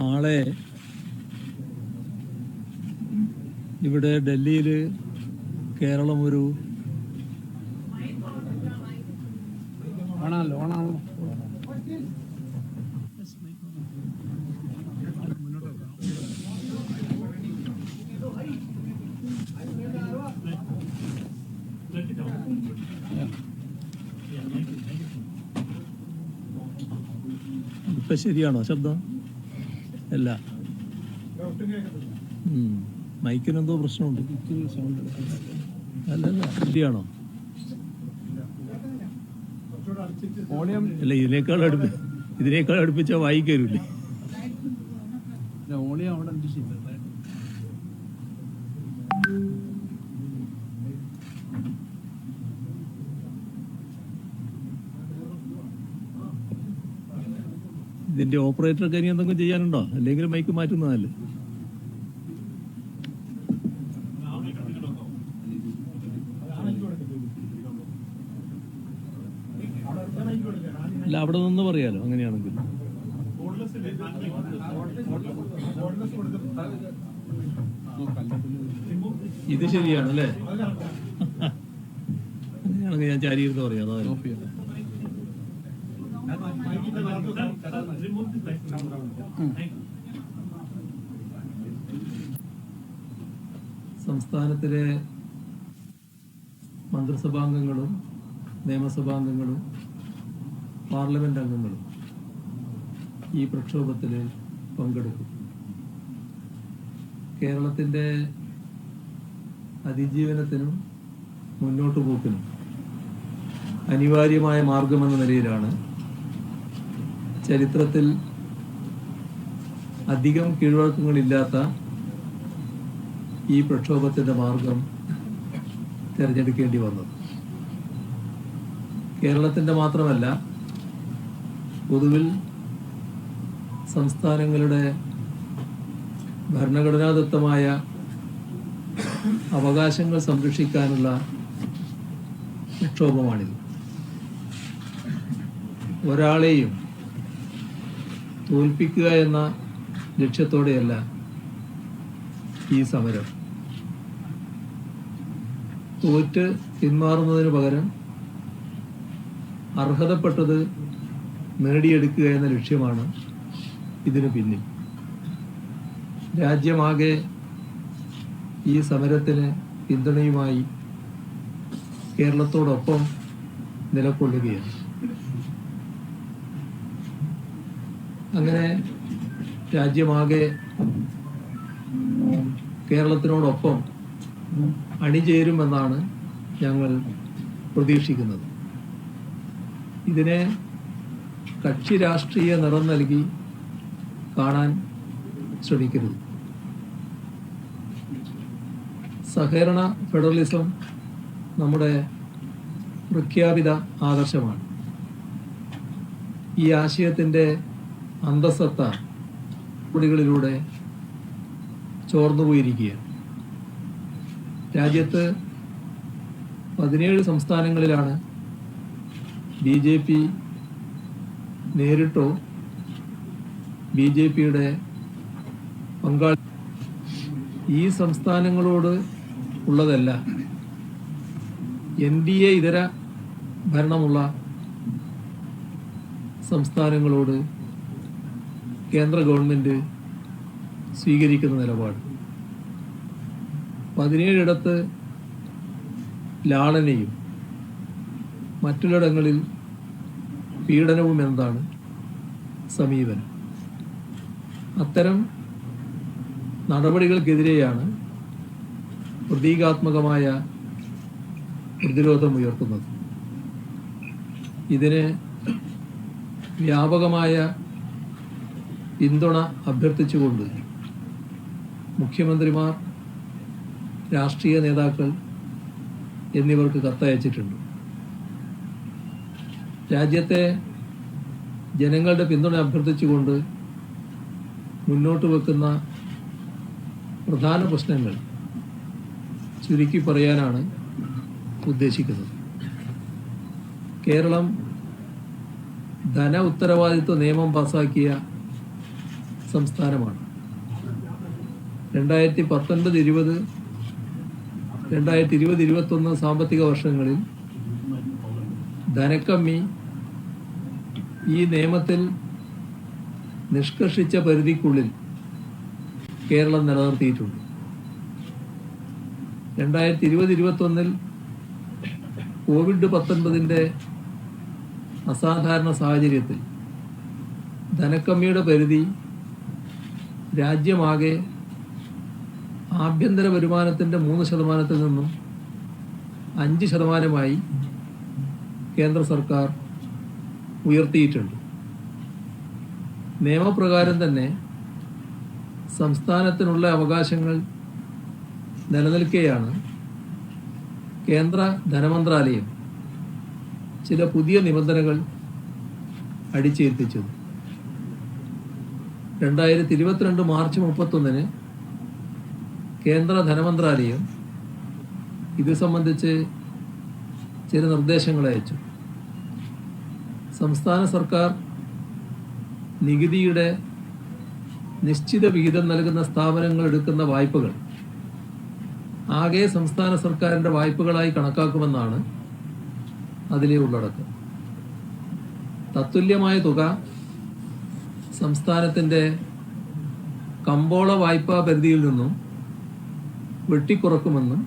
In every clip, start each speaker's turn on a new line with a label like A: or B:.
A: നാളെ ഇവിടെ ഡൽഹിയിൽ കേരളം ഒരു ഇപ്പം ശരിയാണോ ശബ്ദം? അല്ല, മൈക്കിനെന്തോ പ്രശ്നമുണ്ട്. അല്ലല്ല, ശരിയാണോ? അല്ല, ഇതിനേക്കാൾ അടുപ്പിച്ചാൽ വായിക്കരുല്ലേ? ഇതിന്റെ ഓപ്പറേറ്റർക്ക് ഇനി എന്തെങ്കിലും ചെയ്യാനുണ്ടോ? അല്ലെങ്കിൽ മൈക്ക് മാറ്റുന്നതല്ലേ? അല്ല, അവിടെ നിന്ന് പറയാലോ അങ്ങനെയാണെങ്കിൽ. ഇത് ശരിയാണല്ലേ? അങ്ങനെയാണെങ്കിൽ ഞാൻ ചാരിയിരുന്ന് പറയാം. അതായത് സംസ്ഥാനത്തിലെ മന്ത്രിസഭാംഗങ്ങളും നിയമസഭാംഗങ്ങളും പാർലമെന്റ് അംഗങ്ങളും ഈ പ്രക്ഷോഭത്തിൽ പങ്കെടുക്കും. കേരളത്തിൻ്റെ അതിജീവനത്തിനും മുന്നോട്ടു പോക്കിനും അനിവാര്യമായ മാർഗമെന്ന നിലയിലാണ് ചരിത്രത്തിൽ അധികം കീഴ്വഴക്കങ്ങളില്ലാത്ത ഈ പ്രക്ഷോഭത്തിൻ്റെ മാർഗം തിരഞ്ഞെടുക്കേണ്ടി വന്നത്. കേരളത്തിൻ്റെ മാത്രമല്ല, പൊതുവിൽ സംസ്ഥാനങ്ങളുടെ ഭരണഘടനാദത്തമായ അവകാശങ്ങൾ സംരക്ഷിക്കാനുള്ള പ്രക്ഷോഭമാണിത്. ഒരാളെയും തോൽപ്പിക്കുക എന്ന ലക്ഷ്യത്തോടെയല്ല ഈ സമരം. തോറ്റ് പിന്മാറുന്നതിന് പകരം അർഹതപ്പെട്ടത് നേടിയെടുക്കുക എന്ന ലക്ഷ്യമാണ് ഇതിനു പിന്നിൽ. രാജ്യമാകെ ഈ സമരത്തിന് പിന്തുണയുമായി കേരളത്തോടൊപ്പം നിലകൊള്ളുകയാണ്. അങ്ങനെ രാജ്യമാകെ കേരളത്തിനോടൊപ്പം അണിചേരുമെന്നാണ് ഞങ്ങൾ പ്രതീക്ഷിക്കുന്നത്. ഇതിനെ കക്ഷി രാഷ്ട്രീയ നിറം നൽകി കാണാൻ ശ്രമിക്കരുത്. സഹകരണ ഫെഡറലിസം നമ്മുടെ പ്രഖ്യാപിത ആദർശമാണ്. ഈ ആശയത്തിൻ്റെ അന്തസത്ത കുടികളിലൂടെ ചോർന്നുപോയിരിക്കുകയാണ്. രാജ്യത്ത് 17 സംസ്ഥാനങ്ങളിലാണ് BJP നേരിട്ടോ BJPയുടെ പങ്കാളി ഈ സംസ്ഥാനങ്ങളോട് ഉള്ളതല്ല, NDA ഇതര ഭരണമുള്ള സംസ്ഥാനങ്ങളോട് കേന്ദ്ര ഗവൺമെൻറ് സ്വീകരിക്കുന്ന നിലപാട്. 17 ലാളനയും മറ്റുള്ളിടങ്ങളിൽ പീഡനവും എന്താണ് സമീപനം. അത്തരം നടപടികൾക്കെതിരെയാണ് പ്രതീകാത്മകമായ പ്രതിരോധം ഉയർത്തുന്നത്. ഇതിന്
B: വ്യാപകമായ പിന്തുണ അഭ്യർത്ഥിച്ചുകൊണ്ട് മുഖ്യമന്ത്രിമാർ, രാഷ്ട്രീയ നേതാക്കൾ എന്നിവർക്ക് കത്തയച്ചിട്ടുണ്ട്. രാജ്യത്തെ ജനങ്ങളുടെ പിന്തുണ അഭ്യർത്ഥിച്ചുകൊണ്ട് മുന്നോട്ട് വെക്കുന്ന പ്രധാന പ്രശ്നങ്ങൾ ചുരുക്കി പറയാനാണ് ഉദ്ദേശിക്കുന്നത്. കേരളം ധന ഉത്തരവാദിത്വ നിയമം പാസാക്കിയ സംസ്ഥാനമാണ്. 2019-20, 2020-2021 സാമ്പത്തിക വർഷങ്ങളിൽ ധനക്കമ്മി ഈ നിയമത്തിൽ നിഷ്കർഷിച്ച പരിധിക്കുള്ളിൽ കേരളം നിലനിർത്തിയിട്ടുണ്ട്. 2020-2021 കോവിഡ്-19 അസാധാരണ സാഹചര്യത്തിൽ ധനക്കമ്മിയുടെ പരിധി രാജ്യമാകെ ആഭ്യന്തര വരുമാനത്തിൻ്റെ 3% നിന്നും 5% കേന്ദ്ര സർക്കാർ ഉയർത്തിയിട്ടുണ്ട്. നിയമപ്രകാരം തന്നെ സംസ്ഥാനത്തിനുള്ള അവകാശങ്ങൾ നിലനിൽക്കെയാണ് കേന്ദ്ര ധനമന്ത്രാലയം ചില പുതിയ നിബന്ധനകൾ അടിച്ചേൽപ്പിച്ചത്. 2022 മാർച്ച് 31 കേന്ദ്ര ധനമന്ത്രാലയം ഇത് സംബന്ധിച്ച് ചില നിർദ്ദേശങ്ങൾ അയച്ചു. സംസ്ഥാന സർക്കാർ നികുതിയുടെ നിശ്ചിത വിഹിതം നൽകുന്ന സ്ഥാപനങ്ങൾ എടുക്കുന്ന വായ്പകൾ ആകെ സംസ്ഥാന സർക്കാരിൻ്റെ വായ്പകളായി കണക്കാക്കുമെന്നാണ് അതിലെ ഉള്ളടക്കം. തത്തുല്യമായ തുക സംസ്ഥാനത്തിൻ്റെ കമ്പോള വായ്പാ പരിധിയിൽ നിന്നും വെട്ടിക്കുറക്കുമെന്നും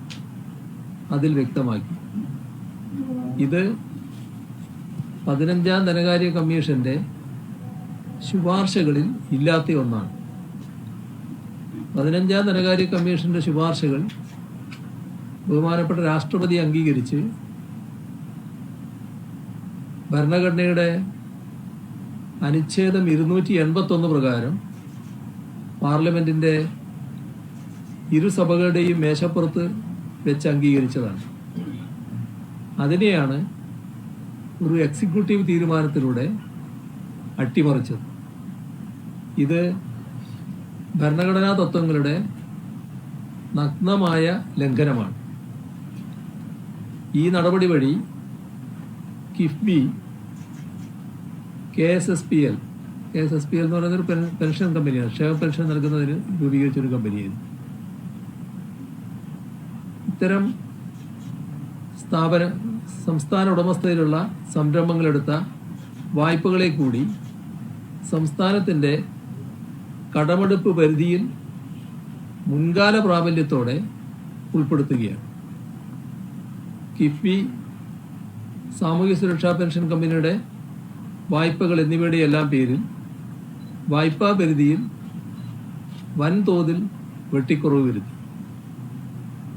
B: അതിൽ വ്യക്തമാക്കി. ഇത് 15ാം ധനകാര്യ കമ്മീഷന്റെ ശുപാർശകളിൽ ഇല്ലാത്ത ഒന്നാണ്. 15ാം ധനകാര്യ കമ്മീഷന്റെ ശുപാർശകൾ ബഹുമാനപ്പെട്ട രാഷ്ട്രപതി അംഗീകരിച്ച് ഭരണഘടനയുടെ അനുച്ഛേദം 281 പ്രകാരം പാർലമെന്റിന്റെ ഇരുസഭകളുടെയും മേശപ്പുറത്ത് വെച്ച് അംഗീകരിച്ചതാണ്. അതിനെയാണ് ഒരു എക്സിക്യൂട്ടീവ് തീരുമാനത്തിലൂടെ അട്ടിമറിച്ചത്. ഇത് ഭരണഘടനാ തത്വങ്ങളുടെ നഗ്നമായ ലംഘനമാണ്. ഈ നടപടി വഴി കിഫ്ബി, KSSPL എന്ന് പറയുന്നൊരു പെൻഷൻ കമ്പനിയാണ്, ക്ഷേമ പെൻഷൻ നൽകുന്നതിന് രൂപീകരിച്ചൊരു കമ്പനിയാണ്. ഇത്തരം സംസ്ഥാന ഉടമസ്ഥയിലുള്ള സംരംഭങ്ങളെടുത്ത വായ്പകളെ കൂടി സംസ്ഥാനത്തിൻ്റെ കടമെടുപ്പ് പരിധിയിൽ മുൻകാല പ്രാബല്യത്തോടെ ഉൾപ്പെടുത്തുകയാണ്. കിഫ്ബി, സാമൂഹ്യ സുരക്ഷാ പെൻഷൻ കമ്പനിയുടെ വായ്പകൾ എന്നിവയുടെ എല്ലാം പേരിൽ വായ്പാ പരിധിയിൽ വൻതോതിൽ വെട്ടിക്കുറവ് വരുത്തി.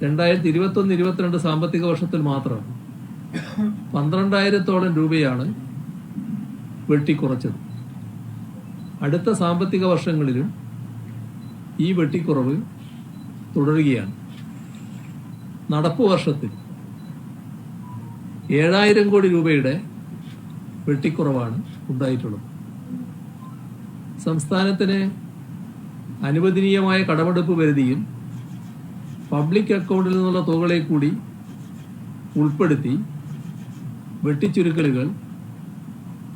B: 2021-22 സാമ്പത്തിക വർഷത്തിൽ മാത്രം 12,000-ഓളം രൂപയാണ് വെട്ടിക്കുറച്ചത്. അടുത്ത സാമ്പത്തിക വർഷങ്ങളിലും ഈ വെട്ടിക്കുറവ് തുടരുകയാണ്. നടപ്പു വർഷത്തിൽ 7,000 കോടി രൂപയുടെ വെട്ടിക്കുറവാണ് ഉണ്ടായിട്ടുള്ളത്. സംസ്ഥാനത്തിന് അനുവദനീയമായ കടമെടുപ്പ് പരിധിയിൽ പബ്ലിക് അക്കൗണ്ടിൽ നിന്നുള്ള തുകകളെ കൂടി ഉൾപ്പെടുത്തി വെട്ടിച്ചുരുക്കലുകൾ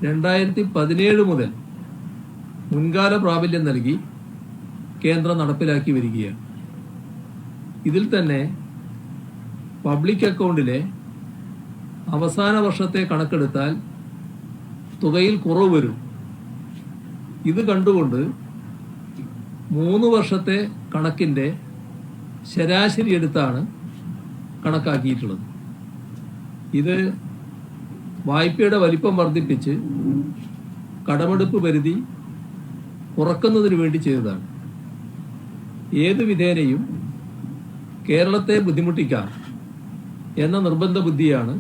B: 2017 മുതൽ മുൻകാല പ്രാബല്യം നൽകി കേന്ദ്രം നടപ്പിലാക്കി വരികയാണ്. ഇതിൽ തന്നെ പബ്ലിക് അക്കൗണ്ടിലെ അവസാന വർഷത്തെ കണക്കെടുത്താൽ തുകയിൽ കുറവ് വരും. ഇത് കണ്ടുകൊണ്ട് 3 വർഷത്തെ കണക്കിൻ്റെ ശരാശരി എടുത്താണ് കണക്കാക്കിയിട്ടുള്ളത്. ഇത് വായ്പയുടെ വലിപ്പം വർദ്ധിപ്പിച്ച് കടമെടുപ്പ് പരിധി കുറക്കുന്നതിന് വേണ്ടി ചെയ്തതാണ്. ഏതു വിധേനയും കേരളത്തെ ബുദ്ധിമുട്ടിക്കാം എന്ന നിർബന്ധ ബുദ്ധിയാണ്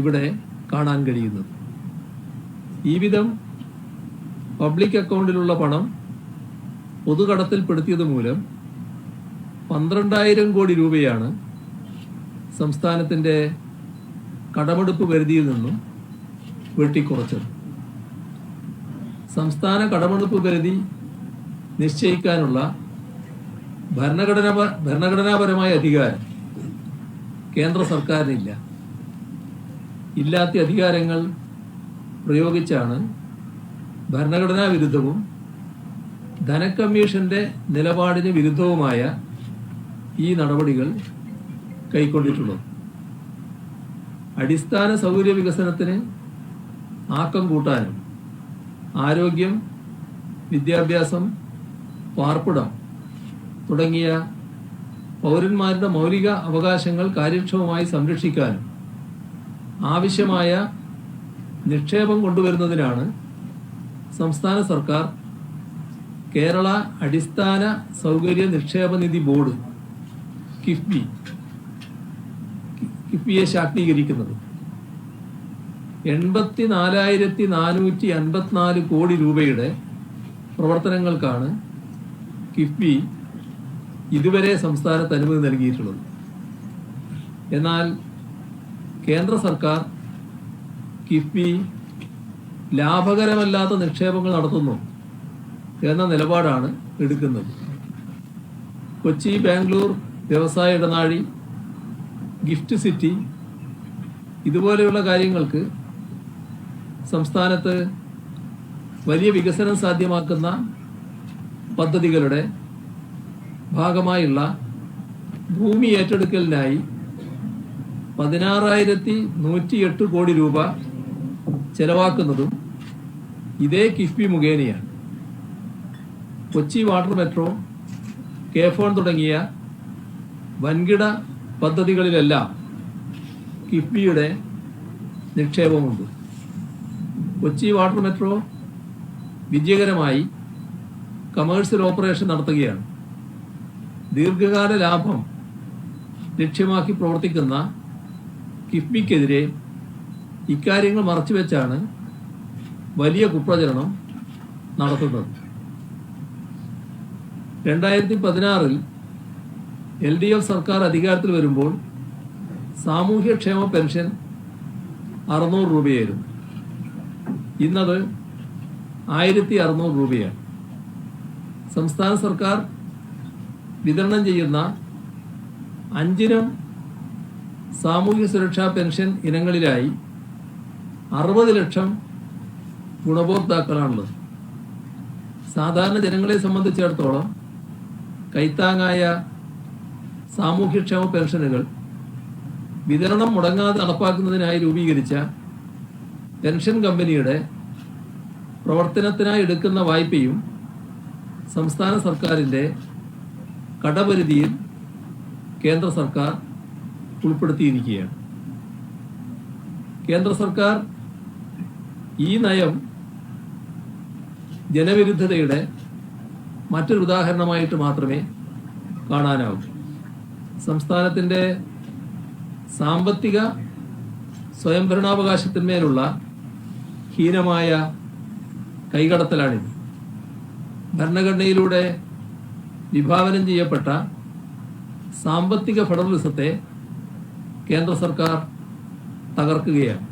B: ഇവിടെ കാണാൻ കഴിയുന്നത്. ഈ വിധം പബ്ലിക് അക്കൗണ്ടിലുള്ള പണം പൊതുകടത്തിൽപ്പെടുത്തിയത് മൂലം 12,000 കോടി രൂപയാണ് സംസ്ഥാനത്തിൻ്റെ കടമെടുപ്പ് പരിധിയിൽ നിന്നും വെട്ടിക്കുറച്ചത്. സംസ്ഥാന കടമെടുപ്പ് പരിധി നിശ്ചയിക്കാനുള്ള ഭരണഘടനാപരമായ അധികാരം കേന്ദ്ര സർക്കാരിനില്ല. ഇല്ലാത്ത അധികാരങ്ങൾ പ്രയോഗിച്ചാണ് ഭരണഘടനാ വിരുദ്ധവും ധനക്കമ്മീഷന്റെ നിലപാടിന് വിരുദ്ധവുമായ ഈ നടപടികൾ കൈക്കൊണ്ടിട്ടുള്ളത്. അടിസ്ഥാന സൗകര്യ വികസനത്തിന് ആക്കം കൂട്ടാനും ആരോഗ്യം, വിദ്യാഭ്യാസം, പാർപ്പിടം തുടങ്ങിയ പൗരന്മാരുടെ മൗലിക അവകാശങ്ങൾ കാര്യക്ഷമമായി സംരക്ഷിക്കാനും ആവശ്യമായ നിക്ഷേപം കൊണ്ടുവരുന്നതിനാണ് സംസ്ഥാന സർക്കാർ കേരള അടിസ്ഥാന സൗകര്യ നിക്ഷേപ നിധി ബോർഡ് കിഫ്ബിയെ ശാക്തീകരിക്കുന്നത്. 84,454 കോടി രൂപയുടെ പ്രവർത്തനങ്ങൾക്കാണ് കിഫ്ബി ഇതുവരെ സംസ്ഥാനത്ത് അനുമതി നൽകിയിട്ടുള്ളത്. എന്നാൽ കേന്ദ്ര സർക്കാർ കിഫ്ബി ലാഭകരമല്ലാത്ത നിക്ഷേപങ്ങൾ നടത്തുന്നു എന്ന നിലപാടാണ് എടുക്കുന്നത്. കൊച്ചി ബാംഗ്ലൂർ വ്യവസായ ഇടനാഴി, ഗിഫ്റ്റ് സിറ്റി ഇതുപോലെയുള്ള കാര്യങ്ങൾക്ക് സംസ്ഥാനത്ത് വലിയ വികസനം സാധ്യമാക്കുന്ന പദ്ധതികളുടെ ഭാഗമായുള്ള ഭൂമി ഏറ്റെടുക്കലിനായി 16,108 കോടി രൂപ ചെലവാക്കുന്നതും ഇതേ കിഫ്ബി മുഖേനയാണ്. കൊച്ചി വാട്ടർ മെട്രോ, കെ-ഫോൺ തുടങ്ങിയ വൻകിട പദ്ധതികളിലെല്ലാം കിഫ്ബിയുടെ നിക്ഷേപമുണ്ട്. കൊച്ചി വാട്ടർ മെട്രോ വിജയകരമായി കമേഴ്സ്യൽ ഓപ്പറേഷൻ നടത്തുകയാണ്. ദീർഘകാല ലാഭം ലക്ഷ്യമാക്കി പ്രവർത്തിക്കുന്ന കിഫ്ബിക്കെതിരെ ഇക്കാര്യങ്ങൾ മറച്ചുവെച്ചാണ് വലിയ കുപ്രചരണം നടത്തുന്നത്. 2016 LDF സർക്കാർ അധികാരത്തിൽ വരുമ്പോൾ സാമൂഹ്യക്ഷേമ പെൻഷൻ 600 രൂപയായിരുന്നു. ഇന്നത് 1,600 രൂപയാണ്. സംസ്ഥാന സർക്കാർ വിതരണം ചെയ്യുന്ന 5 ഇനം സാമൂഹ്യ സുരക്ഷാ പെൻഷൻ ഇനങ്ങളിലായി 60 ലക്ഷം ഗുണഭോക്താക്കളാണുള്ളത്. സാധാരണ ജനങ്ങളെ സംബന്ധിച്ചിടത്തോളം കൈത്താങ്ങായ സാമൂഹ്യക്ഷേമ പെൻഷനുകൾ വിതരണം മുടങ്ങാതെ നടപ്പാക്കുന്നതിനായി രൂപീകരിച്ച പെൻഷൻ കമ്പനിയുടെ പ്രവർത്തനത്തിനായി എടുക്കുന്ന വായ്പയും സംസ്ഥാന സർക്കാരിൻ്റെ കടപരിധിയിൽ കേന്ദ്ര സർക്കാർ ഉൾപ്പെടുത്തിയിരിക്കുകയാണ്. കേന്ദ്ര സർക്കാർ ഈ നയം ജനവിരുദ്ധതയുടെ മറ്റൊരു ഉദാഹരണമായിട്ട് മാത്രമേ കാണാനാവൂ. സംസ്ഥാനത്തിൻ്റെ സാമ്പത്തിക സ്വയംഭരണാവകാശത്തിന്മേലുള്ള ഹീനമായ കൈകടത്തലാണിത്. ഭരണഘടനയിലൂടെ വിഭാവനം ചെയ്യപ്പെട്ട സാമ്പത്തിക ഫെഡറലിസത്തെ കേന്ദ്ര സർക്കാർ തകർക്കുകയാണ്.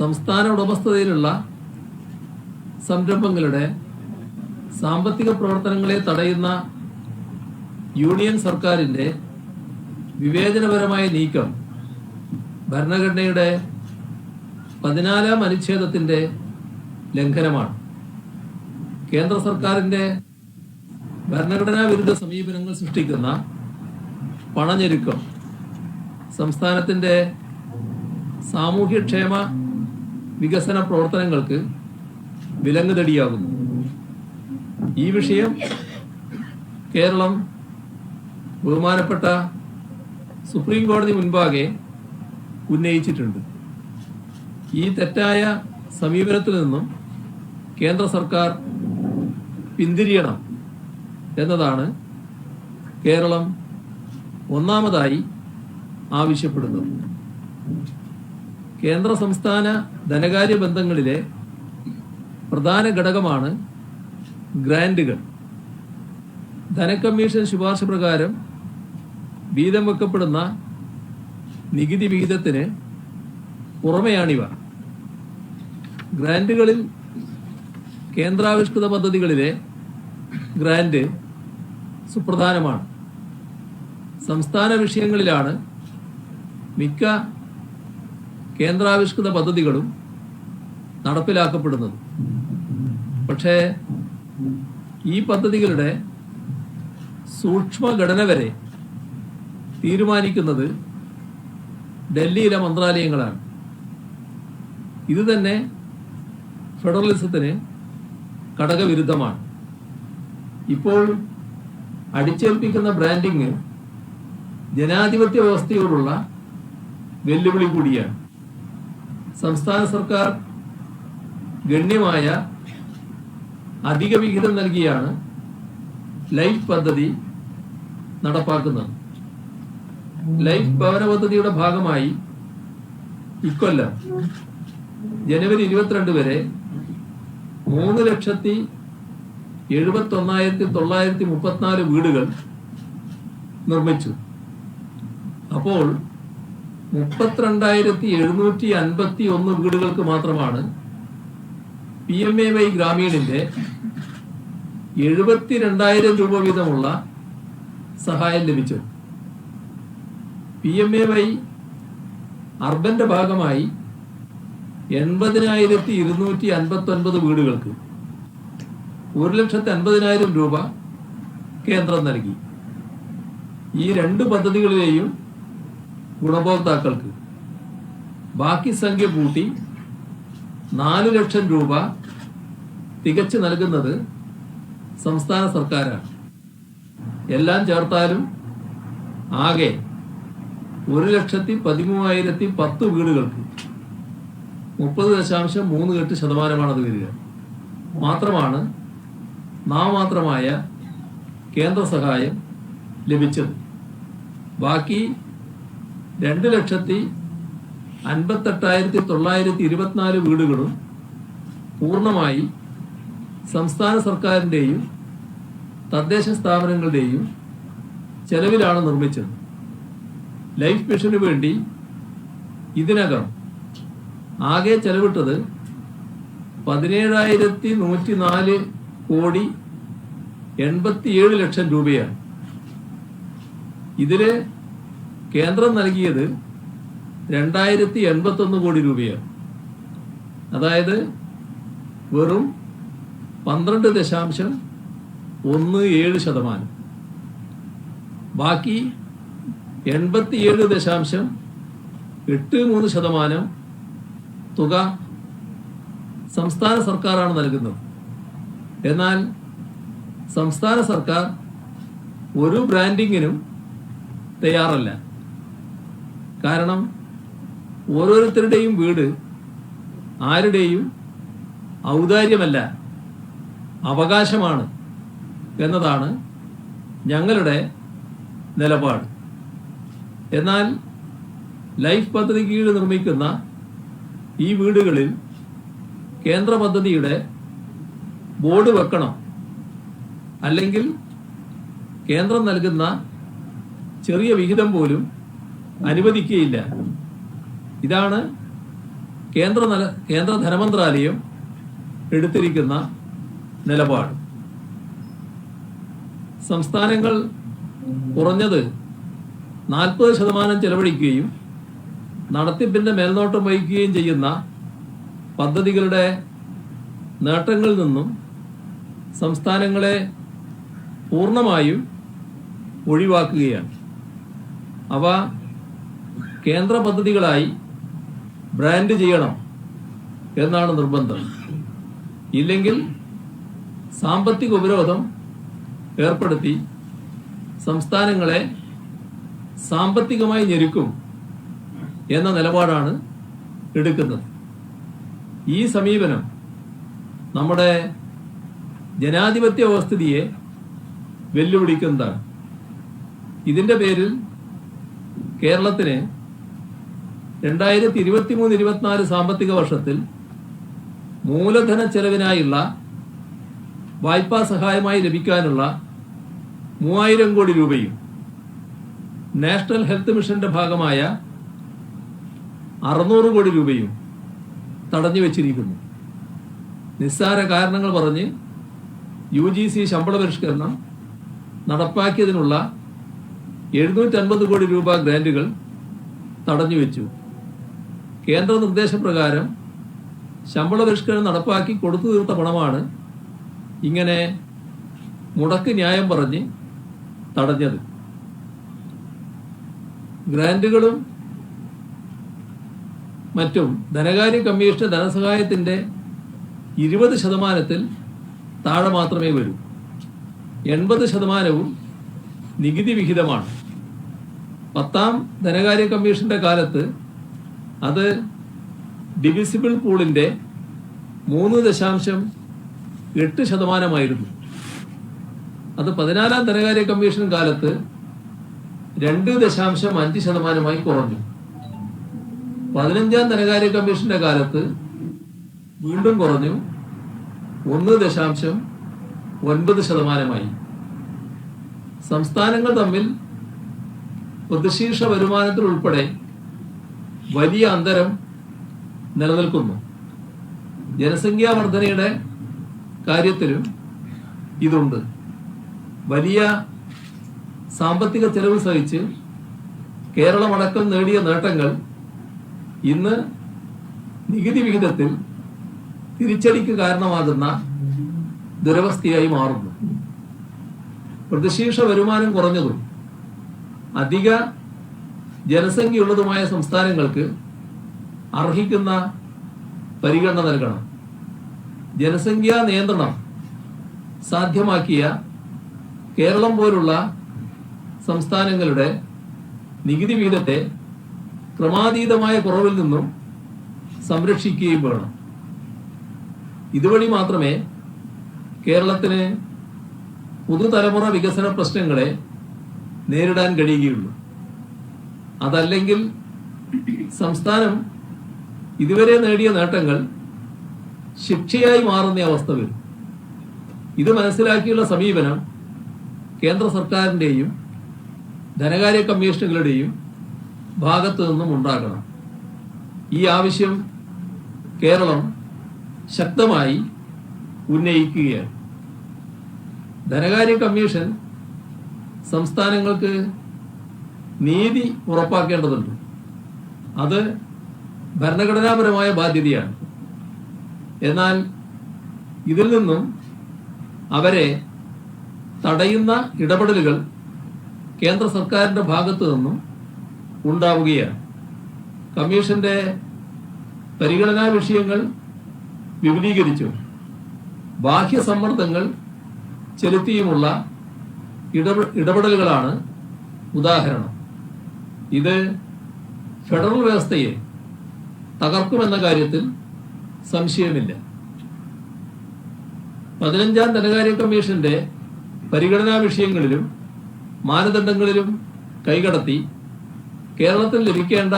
B: സംസ്ഥാന ഉടമസ്ഥതയിലുള്ള സംരംഭങ്ങളുടെ സാമ്പത്തിക പ്രവർത്തനങ്ങളെ തടയുന്ന യൂണിയൻ സർക്കാരിൻ്റെ വിവേചനപരമായ നീക്കം ഭരണഘടനയുടെ 14-ാം അനുച്ഛേദത്തിൻ്റെ ലംഘനമാണ്. കേന്ദ്ര സർക്കാരിൻ്റെ ഭരണഘടനാ വിരുദ്ധ സമീപനങ്ങൾ സൃഷ്ടിക്കുന്ന പണഞ്ഞെരുക്കം സംസ്ഥാനത്തിൻ്റെ സാമൂഹ്യക്ഷേമ വികസന പ്രവർത്തനങ്ങൾക്ക് വിലങ്ങുതടിയാകുന്നു. ഈ വിഷയം കേരളം ബഹുമാനപ്പെട്ട സുപ്രീം കോടതി മുൻപാകെ ഉന്നയിച്ചിട്ടുണ്ട്. ഈ തെറ്റായ സമീപനത്തിൽ നിന്നും കേന്ദ്ര സർക്കാർ പിന്തിരിയണം എന്നതാണ് കേരളം ഒന്നാമതായി ആവശ്യപ്പെടുന്നത്. കേന്ദ്ര സംസ്ഥാന ധനകാര്യ ബന്ധങ്ങളിലെ പ്രധാന ഘടകമാണ് ഗ്രാന്റുകൾ. ധനകമ്മീഷൻ ശുപാർശ പ്രകാരം വീതം വെക്കപ്പെടുന്ന നികുതി വിഹിതത്തിന് പുറമെയാണിവ. ഗ്രാന്റുകളിൽ കേന്ദ്രാവിഷ്കൃത പദ്ധതികളിലെ ഗ്രാന്റ് സുപ്രധാനമാണ്. സംസ്ഥാന വിഷയങ്ങളിലാണ് മിക്ക കേന്ദ്രാവിഷ്കൃത പദ്ധതികളും നടപ്പിലാക്കപ്പെടുന്നത്. പക്ഷേ ഈ പദ്ധതികളുടെ സൂക്ഷ്മഘടന വരെ തീരുമാനിക്കുന്നത് ഡൽഹിയിലെ മന്ത്രാലയങ്ങളാണ്. ഇത് തന്നെ ഫെഡറലിസത്തിന് ഘടകവിരുദ്ധമാണ്. ഇപ്പോൾ അടിച്ചേൽപ്പിക്കുന്ന ബ്രാൻഡിങ് ജനാധിപത്യ വ്യവസ്ഥയോടുള്ള വെല്ലുവിളി കൂടിയാണ്. സംസ്ഥാന സർക്കാർ ഗണ്യമായ അധിക വിഹിതം നൽകിയാണ് ലൈഫ് പദ്ധതി നടപ്പാക്കുന്നത്. ലൈഫ് ഭവന പദ്ധതിയുടെ ഭാഗമായി ഇക്കൊല്ലം ജനുവരി 22 വരെ 3,71,934 വീടുകൾ നിർമ്മിച്ചു. അപ്പോൾ 32,751 വീടുകൾക്ക് മാത്രമാണ് PMAY ഗ്രാമീണിന്റെ 72,000 രൂപ വീതമുള്ള സഹായം ലഭിച്ചത്. PMAY അർബന്റെ ഭാഗമായി 80,259 വീടുകൾക്ക് 1,50,000 രൂപ കേന്ദ്രം നൽകി. ഈ രണ്ട് പദ്ധതികളിലെയും ഗുണഭോക്താക്കൾക്ക് ബാക്കി സംഖ്യ കൂട്ടി 4 ലക്ഷം രൂപ തികച്ചു നൽകുന്നത് സംസ്ഥാന സർക്കാരാണ്. എല്ലാം ചേർത്താലും ആകെ 1,13,1010 വീടുകൾക്ക് 30.38% അത് വരിക. മാത്രമാണ് നാമമാത്രമായ കേന്ദ്ര സഹായം ലഭിച്ചത്. ബാക്കി 2,58,924 വീടുകളും പൂർണ്ണമായി സംസ്ഥാന സർക്കാരിൻ്റെയും തദ്ദേശ സ്ഥാപനങ്ങളുടെയും ചെലവിലാണ് നിർമ്മിച്ചത്. ലൈഫ് മിഷനു വേണ്ടി ഇതിനകം ആകെ ചെലവിട്ടത് 17,104 കോടി 87 ലക്ഷം രൂപയാണ്. ഇതില് കേന്ദ്രം നൽകിയത് 2,081 കോടി രൂപയാണ്. അതായത് വെറും 12.17%. ബാക്കി 87.83% തുക സംസ്ഥാന സർക്കാരാണ് നൽകുന്നത്. എന്നാൽ സംസ്ഥാന സർക്കാർ ഒരു ബ്രാൻഡിങ്ങിനും തയ്യാറല്ല. കാരണം ഓരോരുത്തരുടെയും വീട് ആരുടെയും ഔദാര്യമല്ല, അവകാശമാണ് എന്നതാണ് ഞങ്ങളുടെ നിലപാട്. എന്നാൽ ലൈഫ് പദ്ധതി കീഴിൽ നിർമ്മിക്കുന്ന ഈ വീടുകളിൽ കേന്ദ്ര പദ്ധതിയുടെ ബോർഡ് വെക്കണം, അല്ലെങ്കിൽ കേന്ദ്രം നൽകുന്ന ചെറിയ വിഹിതം പോലും അനുവദിക്കുകയില്ല. ഇതാണ് കേന്ദ്ര ധനമന്ത്രാലയം എടുത്തിരിക്കുന്ന നിലപാട്. സംസ്ഥാനങ്ങൾ കുറഞ്ഞത് 40% ചെലവഴിക്കുകയും നടത്തിപ്പിന്റെ മേൽനോട്ടം വഹിക്കുകയും ചെയ്യുന്ന പദ്ധതികളുടെ നേട്ടങ്ങളിൽ നിന്നും സംസ്ഥാനങ്ങളെ പൂർണ്ണമായും ഒഴിവാക്കുകയാണ്. അവ കേന്ദ്ര പദ്ധതികളായി ബ്രാൻഡ് ചെയ്യണം എന്നാണ് നിർബന്ധം. ഇല്ലെങ്കിൽ സാമ്പത്തിക ഉപരോധം ഏർപ്പെടുത്തി സംസ്ഥാനങ്ങളെ സാമ്പത്തികമായി ഞെരുക്കും എന്ന നിലപാടാണ് എടുക്കുന്നത്. ഈ സമീപനം നമ്മുടെ ജനാധിപത്യ വ്യവസ്ഥിതിയെ വെല്ലുവിളിക്കുന്നതാണ്. ഇതിന്റെ പേരിൽ കേരളത്തിന് 2023-24 സാമ്പത്തിക വർഷത്തിൽ മൂലധന ചെലവിനായുള്ള വായ്പാ സഹായമായി ലഭിക്കാനുള്ള 3000 കോടി രൂപയും നാഷണൽ ഹെൽത്ത് മിഷന്റെ ഭാഗമായ 600 കോടി രൂപയും തടഞ്ഞു വെച്ചിരിക്കുന്നു. നിസ്സാര കാരണങ്ങൾ പറഞ്ഞ് UGC ശമ്പള പരിഷ്കരണം നടപ്പാക്കിയതിനുള്ള 750 കോടി രൂപ ഗ്രാന്റുകൾ തടഞ്ഞുവെച്ചു. കേന്ദ്ര നിർദ്ദേശപ്രകാരം ശമ്പള പരിഷ്കരണം നടപ്പാക്കി കൊടുത്തു തീർത്ത പണമാണ് ഇങ്ങനെ മുടക്ക് ന്യായം പറഞ്ഞ് തടഞ്ഞത്. ഗ്രാന്റുകളും മറ്റും ധനകാര്യ കമ്മീഷന്റെ ധനസഹായത്തിന്റെ 20% താഴെ മാത്രമേ വരൂ. 80% നികുതി വിഹിതമാണ്. 10ാം ധനകാര്യ കമ്മീഷന്റെ കാലത്ത് അത് ഡിവിസിബിൾ പൂളിന്റെ 3.8% അത് 14ാം ധനകാര്യ കമ്മീഷൻ കാലത്ത് 2.5% കുറഞ്ഞു. 15ാം ധനകാര്യ കമ്മീഷന്റെ കാലത്ത് വീണ്ടും കുറഞ്ഞു, 1.9%. സംസ്ഥാനങ്ങൾ തമ്മിൽ പ്രതിശീർഷ വരുമാനത്തിൽ ഉൾപ്പെടെ വലിയ അന്തരം നിലനിൽക്കുന്നു. ജനസംഖ്യാ വർധനയുടെ കാര്യത്തിലും ഇതുണ്ട്. വലിയ സാമ്പത്തിക ചെലവ് സഹിച്ച് കേരളമടക്കം നേടിയ നേട്ടങ്ങൾ ഇന്ന് നികുതി വിഹിതത്തിൽ തിരിച്ചടിക്ക് കാരണമാകുന്ന ദുരവസ്ഥയായി മാറുന്നു. പ്രതിശീർഷ വരുമാനം കുറഞ്ഞതും അധിക ജനസംഖ്യയുള്ളതുമായ സംസ്ഥാനങ്ങൾക്ക് അർഹിക്കുന്ന പരിഗണന നൽകണം. ജനസംഖ്യാ നിയന്ത്രണം സാധ്യമാക്കിയ കേരളം പോലുള്ള സംസ്ഥാനങ്ങളുടെ നികുതി വിഹിതത്തെ ക്രമാതീതമായ കുറവിൽ നിന്നും സംരക്ഷിക്കുകയും വേണം. ഇതുവഴി മാത്രമേ കേരളത്തിന് പുതുതലമുറ വികസന പ്രശ്നങ്ങളെ നേരിടാൻ കഴിയുകയുള്ളൂ. അതല്ലെങ്കിൽ സംസ്ഥാനം ഇതുവരെ നേടിയ നേട്ടങ്ങൾ ശിക്ഷയായി മാറുന്ന അവസ്ഥ വരും. ഇത് മനസ്സിലാക്കിയുള്ള സമീപനം കേന്ദ്ര സർക്കാരിന്റെയും ധനകാര്യ കമ്മീഷനുകളുടെയും ഭാഗത്തു നിന്നും ഉണ്ടാകണം. ഈ ആവശ്യം കേരളം ശക്തമായി ഉന്നയിക്കുകയാണ്. ധനകാര്യ കമ്മീഷൻ സംസ്ഥാനങ്ങൾക്ക് നീതി ഉറപ്പാക്കേണ്ടതുണ്ട്. അത് ഭരണഘടനാപരമായ ബാധ്യതയാണ്. എന്നാൽ ഇതിൽ നിന്നും അവരെ തടയുന്ന ഇടപെടലുകൾ കേന്ദ്ര സർക്കാരിന്റെ ഭാഗത്തു നിന്നും ഉണ്ടാവുകയാണ്. കമ്മീഷന്റെ പരിഗണനാ വിഷയങ്ങൾ വിപുലീകരിച്ചു ബാഹ്യ സമ്മർദ്ദങ്ങൾ ചെലുത്തിയുമുള്ള ഇടപെടലുകളാണ് ഉദാഹരണം. ഇത് ഫെഡറൽ വ്യവസ്ഥയെ തകർക്കുമെന്ന കാര്യത്തിൽ സംശയമില്ല. 15ാം ധനകാര്യ കമ്മീഷന്റെ പരിഗണനാ വിഷയങ്ങളിലും മാനദണ്ഡങ്ങളിലും കൈകടത്തി കേരളത്തിൽ ലഭിക്കേണ്ട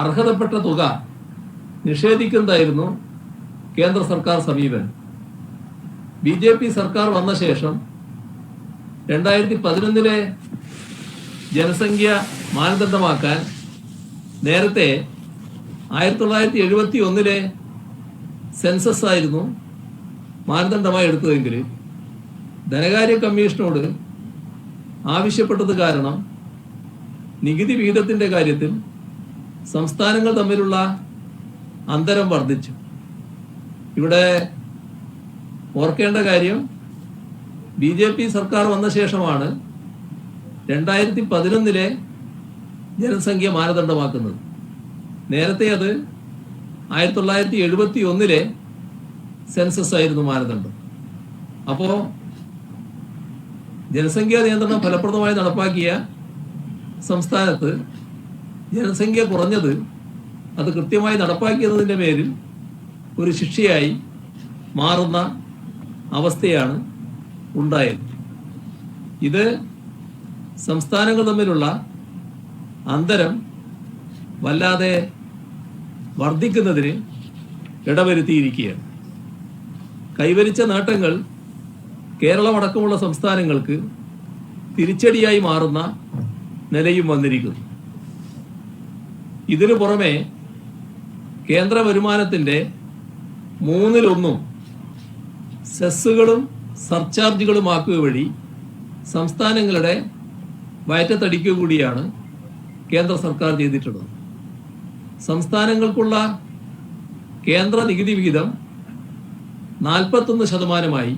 B: അർഹതപ്പെട്ട തുക നിഷേധിക്കുന്നതായിരുന്നു കേന്ദ്ര സർക്കാർ സമീപനം. BJP സർക്കാർ വന്ന ശേഷം 2011 ജനസംഖ്യ മാനദണ്ഡമാക്കാൻ നേരത്തെ 1971 സെൻസസ് ആയിരുന്നു മാനദണ്ഡമായി എടുത്തതെങ്കിൽ ധനകാര്യ കമ്മീഷനോട് ആവശ്യപ്പെട്ടത് കാരണം നികുതി വിഹിതത്തിന്റെ കാര്യത്തിൽ സംസ്ഥാനങ്ങൾ തമ്മിലുള്ള അന്തരം വർദ്ധിച്ചു. ഇവിടെ ഓർക്കേണ്ട കാര്യം, BJP സർക്കാർ വന്ന ശേഷമാണ് 2011 ജനസംഖ്യ മാനദണ്ഡമാക്കുന്നത്. നേരത്തെ അത് 1971 സെൻസസ് ആയിരുന്നു മാനദണ്ഡം. അപ്പോ ജനസംഖ്യാ നിയന്ത്രണം ഫലപ്രദമായി നടപ്പാക്കിയ സംസ്ഥാനത്ത് ജനസംഖ്യ കുറഞ്ഞത് അത് കൃത്യമായി നടപ്പാക്കിയതിന്റെ പേരിൽ ഒരു ശിക്ഷയായി മാറുന്ന അവസ്ഥയാണ് ഉണ്ടായത്. ഇത് സംസ്ഥാനങ്ങൾ തമ്മിലുള്ള അന്തരം വല്ലാതെ വർദ്ധിക്കുന്നതിന് ഇടവരുത്തിയിരിക്കുകയാണ്. കൈവരിച്ച നേട്ടങ്ങൾ കേരളമടക്കമുള്ള സംസ്ഥാനങ്ങൾക്ക് തിരിച്ചടിയായി മാറുന്ന നിലയും വന്നിരിക്കുന്നു. ഇതിനു പുറമെ കേന്ദ്ര വരുമാനത്തിൻ്റെ 1/3 സെസ്സുകളും സർചാർജുകളുമാക്കുക വഴി സംസ്ഥാനങ്ങളുടെ വയറ്റത്തടിക്കുക കൂടിയാണ് കേന്ദ്ര സർക്കാർ ചെയ്തിട്ടുള്ളത്. സംസ്ഥാനങ്ങൾക്കുള്ള കേന്ദ്ര നികുതി വിഹിതം 41%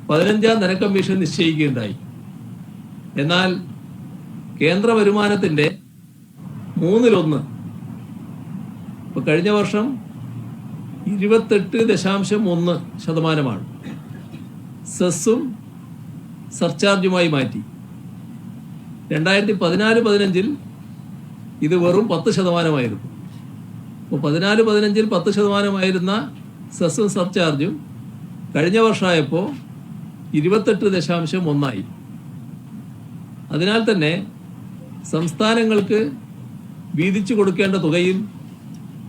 B: 15ാം ധനക്കമ്മീഷൻ നിശ്ചയിക്കുകയുണ്ടായി. എന്നാൽ കേന്ദ്ര വരുമാനത്തിൻ്റെ 1/3 ഇപ്പോൾ കഴിഞ്ഞ വർഷം 28.1% സെസ്സും സർചാർജുമായി മാറ്റി. 2014-15 ഇത് വെറും 10%. അപ്പോൾ 14-15 10% സെസ്സും സർചാർജും കഴിഞ്ഞ വർഷമായപ്പോൾ 28.1. അതിനാൽ തന്നെ സംസ്ഥാനങ്ങൾക്ക് വീതിച്ചു കൊടുക്കേണ്ട തുകയിൽ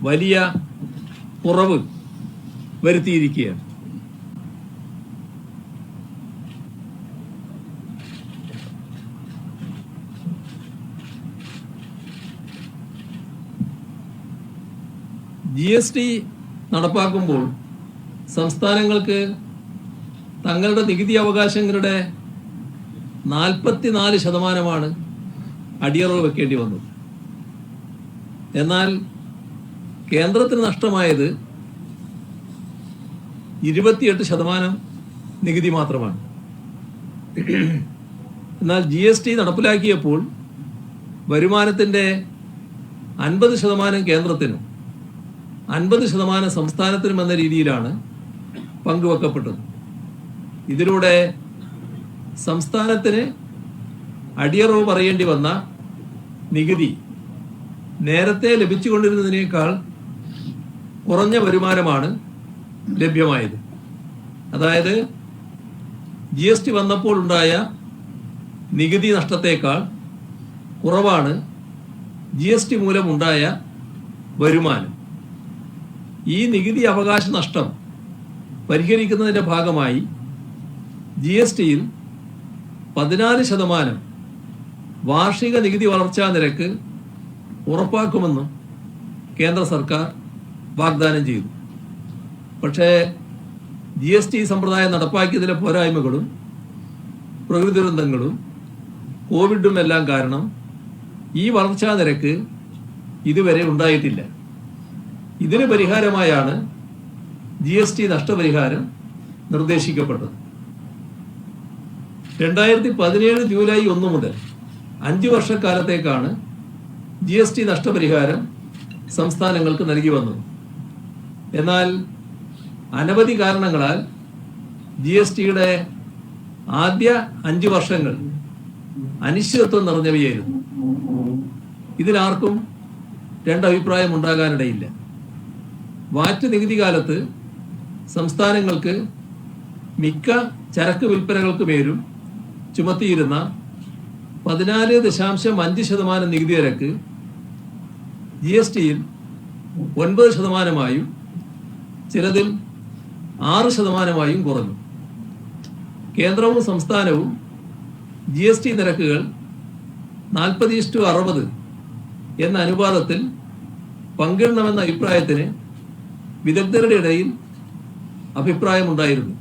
B: വലിയ കുറവ് വരുത്തിയിരിക്കുകയാണ്. GST നടപ്പാക്കുമ്പോൾ സംസ്ഥാനങ്ങൾക്ക് തങ്ങളുടെ നികുതി അവകാശങ്ങളുടെ 44% അടിയറവ് വെക്കേണ്ടി വന്നത്. എന്നാൽ കേന്ദ്രത്തിന് നഷ്ടമായത് 28% നികുതി മാത്രമാണ്. എന്നാൽ GST നടപ്പിലാക്കിയപ്പോൾ വരുമാനത്തിൻ്റെ 50% കേന്ദ്രത്തിനും 50% സംസ്ഥാനത്തിനും എന്ന രീതിയിലാണ് പങ്കുവെക്കപ്പെട്ടത്. ഇതിലൂടെ സംസ്ഥാനത്തിന് അടിയറവ് പറയേണ്ടി വന്ന നികുതി നേരത്തെ ലഭിച്ചുകൊണ്ടിരുന്നതിനേക്കാൾ കുറഞ്ഞ വരുമാനമാണ് ലഭ്യമായത്. അതായത് GST വന്നപ്പോൾ ഉണ്ടായ നികുതി നഷ്ടത്തേക്കാൾ കുറവാണ് GST മൂലമുണ്ടായ വരുമാനം. ഈ നികുതി അവകാശ നഷ്ടം പരിഹരിക്കുന്നതിൻ്റെ ഭാഗമായി GSTയിൽ 14% വാർഷിക നികുതി വളർച്ചാ നിരക്ക് ഉറപ്പാക്കുമെന്നും കേന്ദ്ര സർക്കാർ വാഗ്ദാനം ചെയ്തു. പക്ഷേ GST സമ്പ്രദായം നടപ്പാക്കിയതിലെ പോരായ്മകളും പ്രകൃതി ദുരന്തങ്ങളും കോവിഡും എല്ലാം കാരണം ഈ വളർച്ചാ നിരക്ക് ഇതുവരെ ഉണ്ടായിട്ടില്ല. ഇതിന് പരിഹാരമായാണ് GST നഷ്ടപരിഹാരം നിർദ്ദേശിക്കപ്പെട്ടത്. 2017 ജൂലൈ 1 മുതൽ 5 വർഷക്കാലത്തേക്കാണ് GST നഷ്ടപരിഹാരം സംസ്ഥാനങ്ങൾക്ക് നൽകി വന്നത്. എന്നാൽ അനവധി കാരണങ്ങളാൽ GSTയുടെ ആദ്യ 5 വർഷങ്ങൾ അനിശ്ചിതത്വം നിറഞ്ഞവയായിരുന്നു. ഇതിലാർക്കും രണ്ടഭിപ്രായം ഉണ്ടാകാനിടയില്ല. വാറ്റ് നികുതി കാലത്ത് സംസ്ഥാനങ്ങൾക്ക് മിക്ക ചരക്ക് വിൽപ്പനകൾക്ക് മേലും ചുമത്തിയിരുന്ന 14.5% നികുതി നിരക്ക് GSTയിൽ 9%, ചിലതിൽ 6% കുറഞ്ഞു. കേന്ദ്രവും സംസ്ഥാനവും GST നിരക്കുകൾ 40:60 എന്ന അനുപാതത്തിൽ പങ്കിടണമെന്ന അഭിപ്രായത്തിന് വിദഗ്ധരുടെ ഇടയിൽ അഭിപ്രായമുണ്ടായിരുന്നു.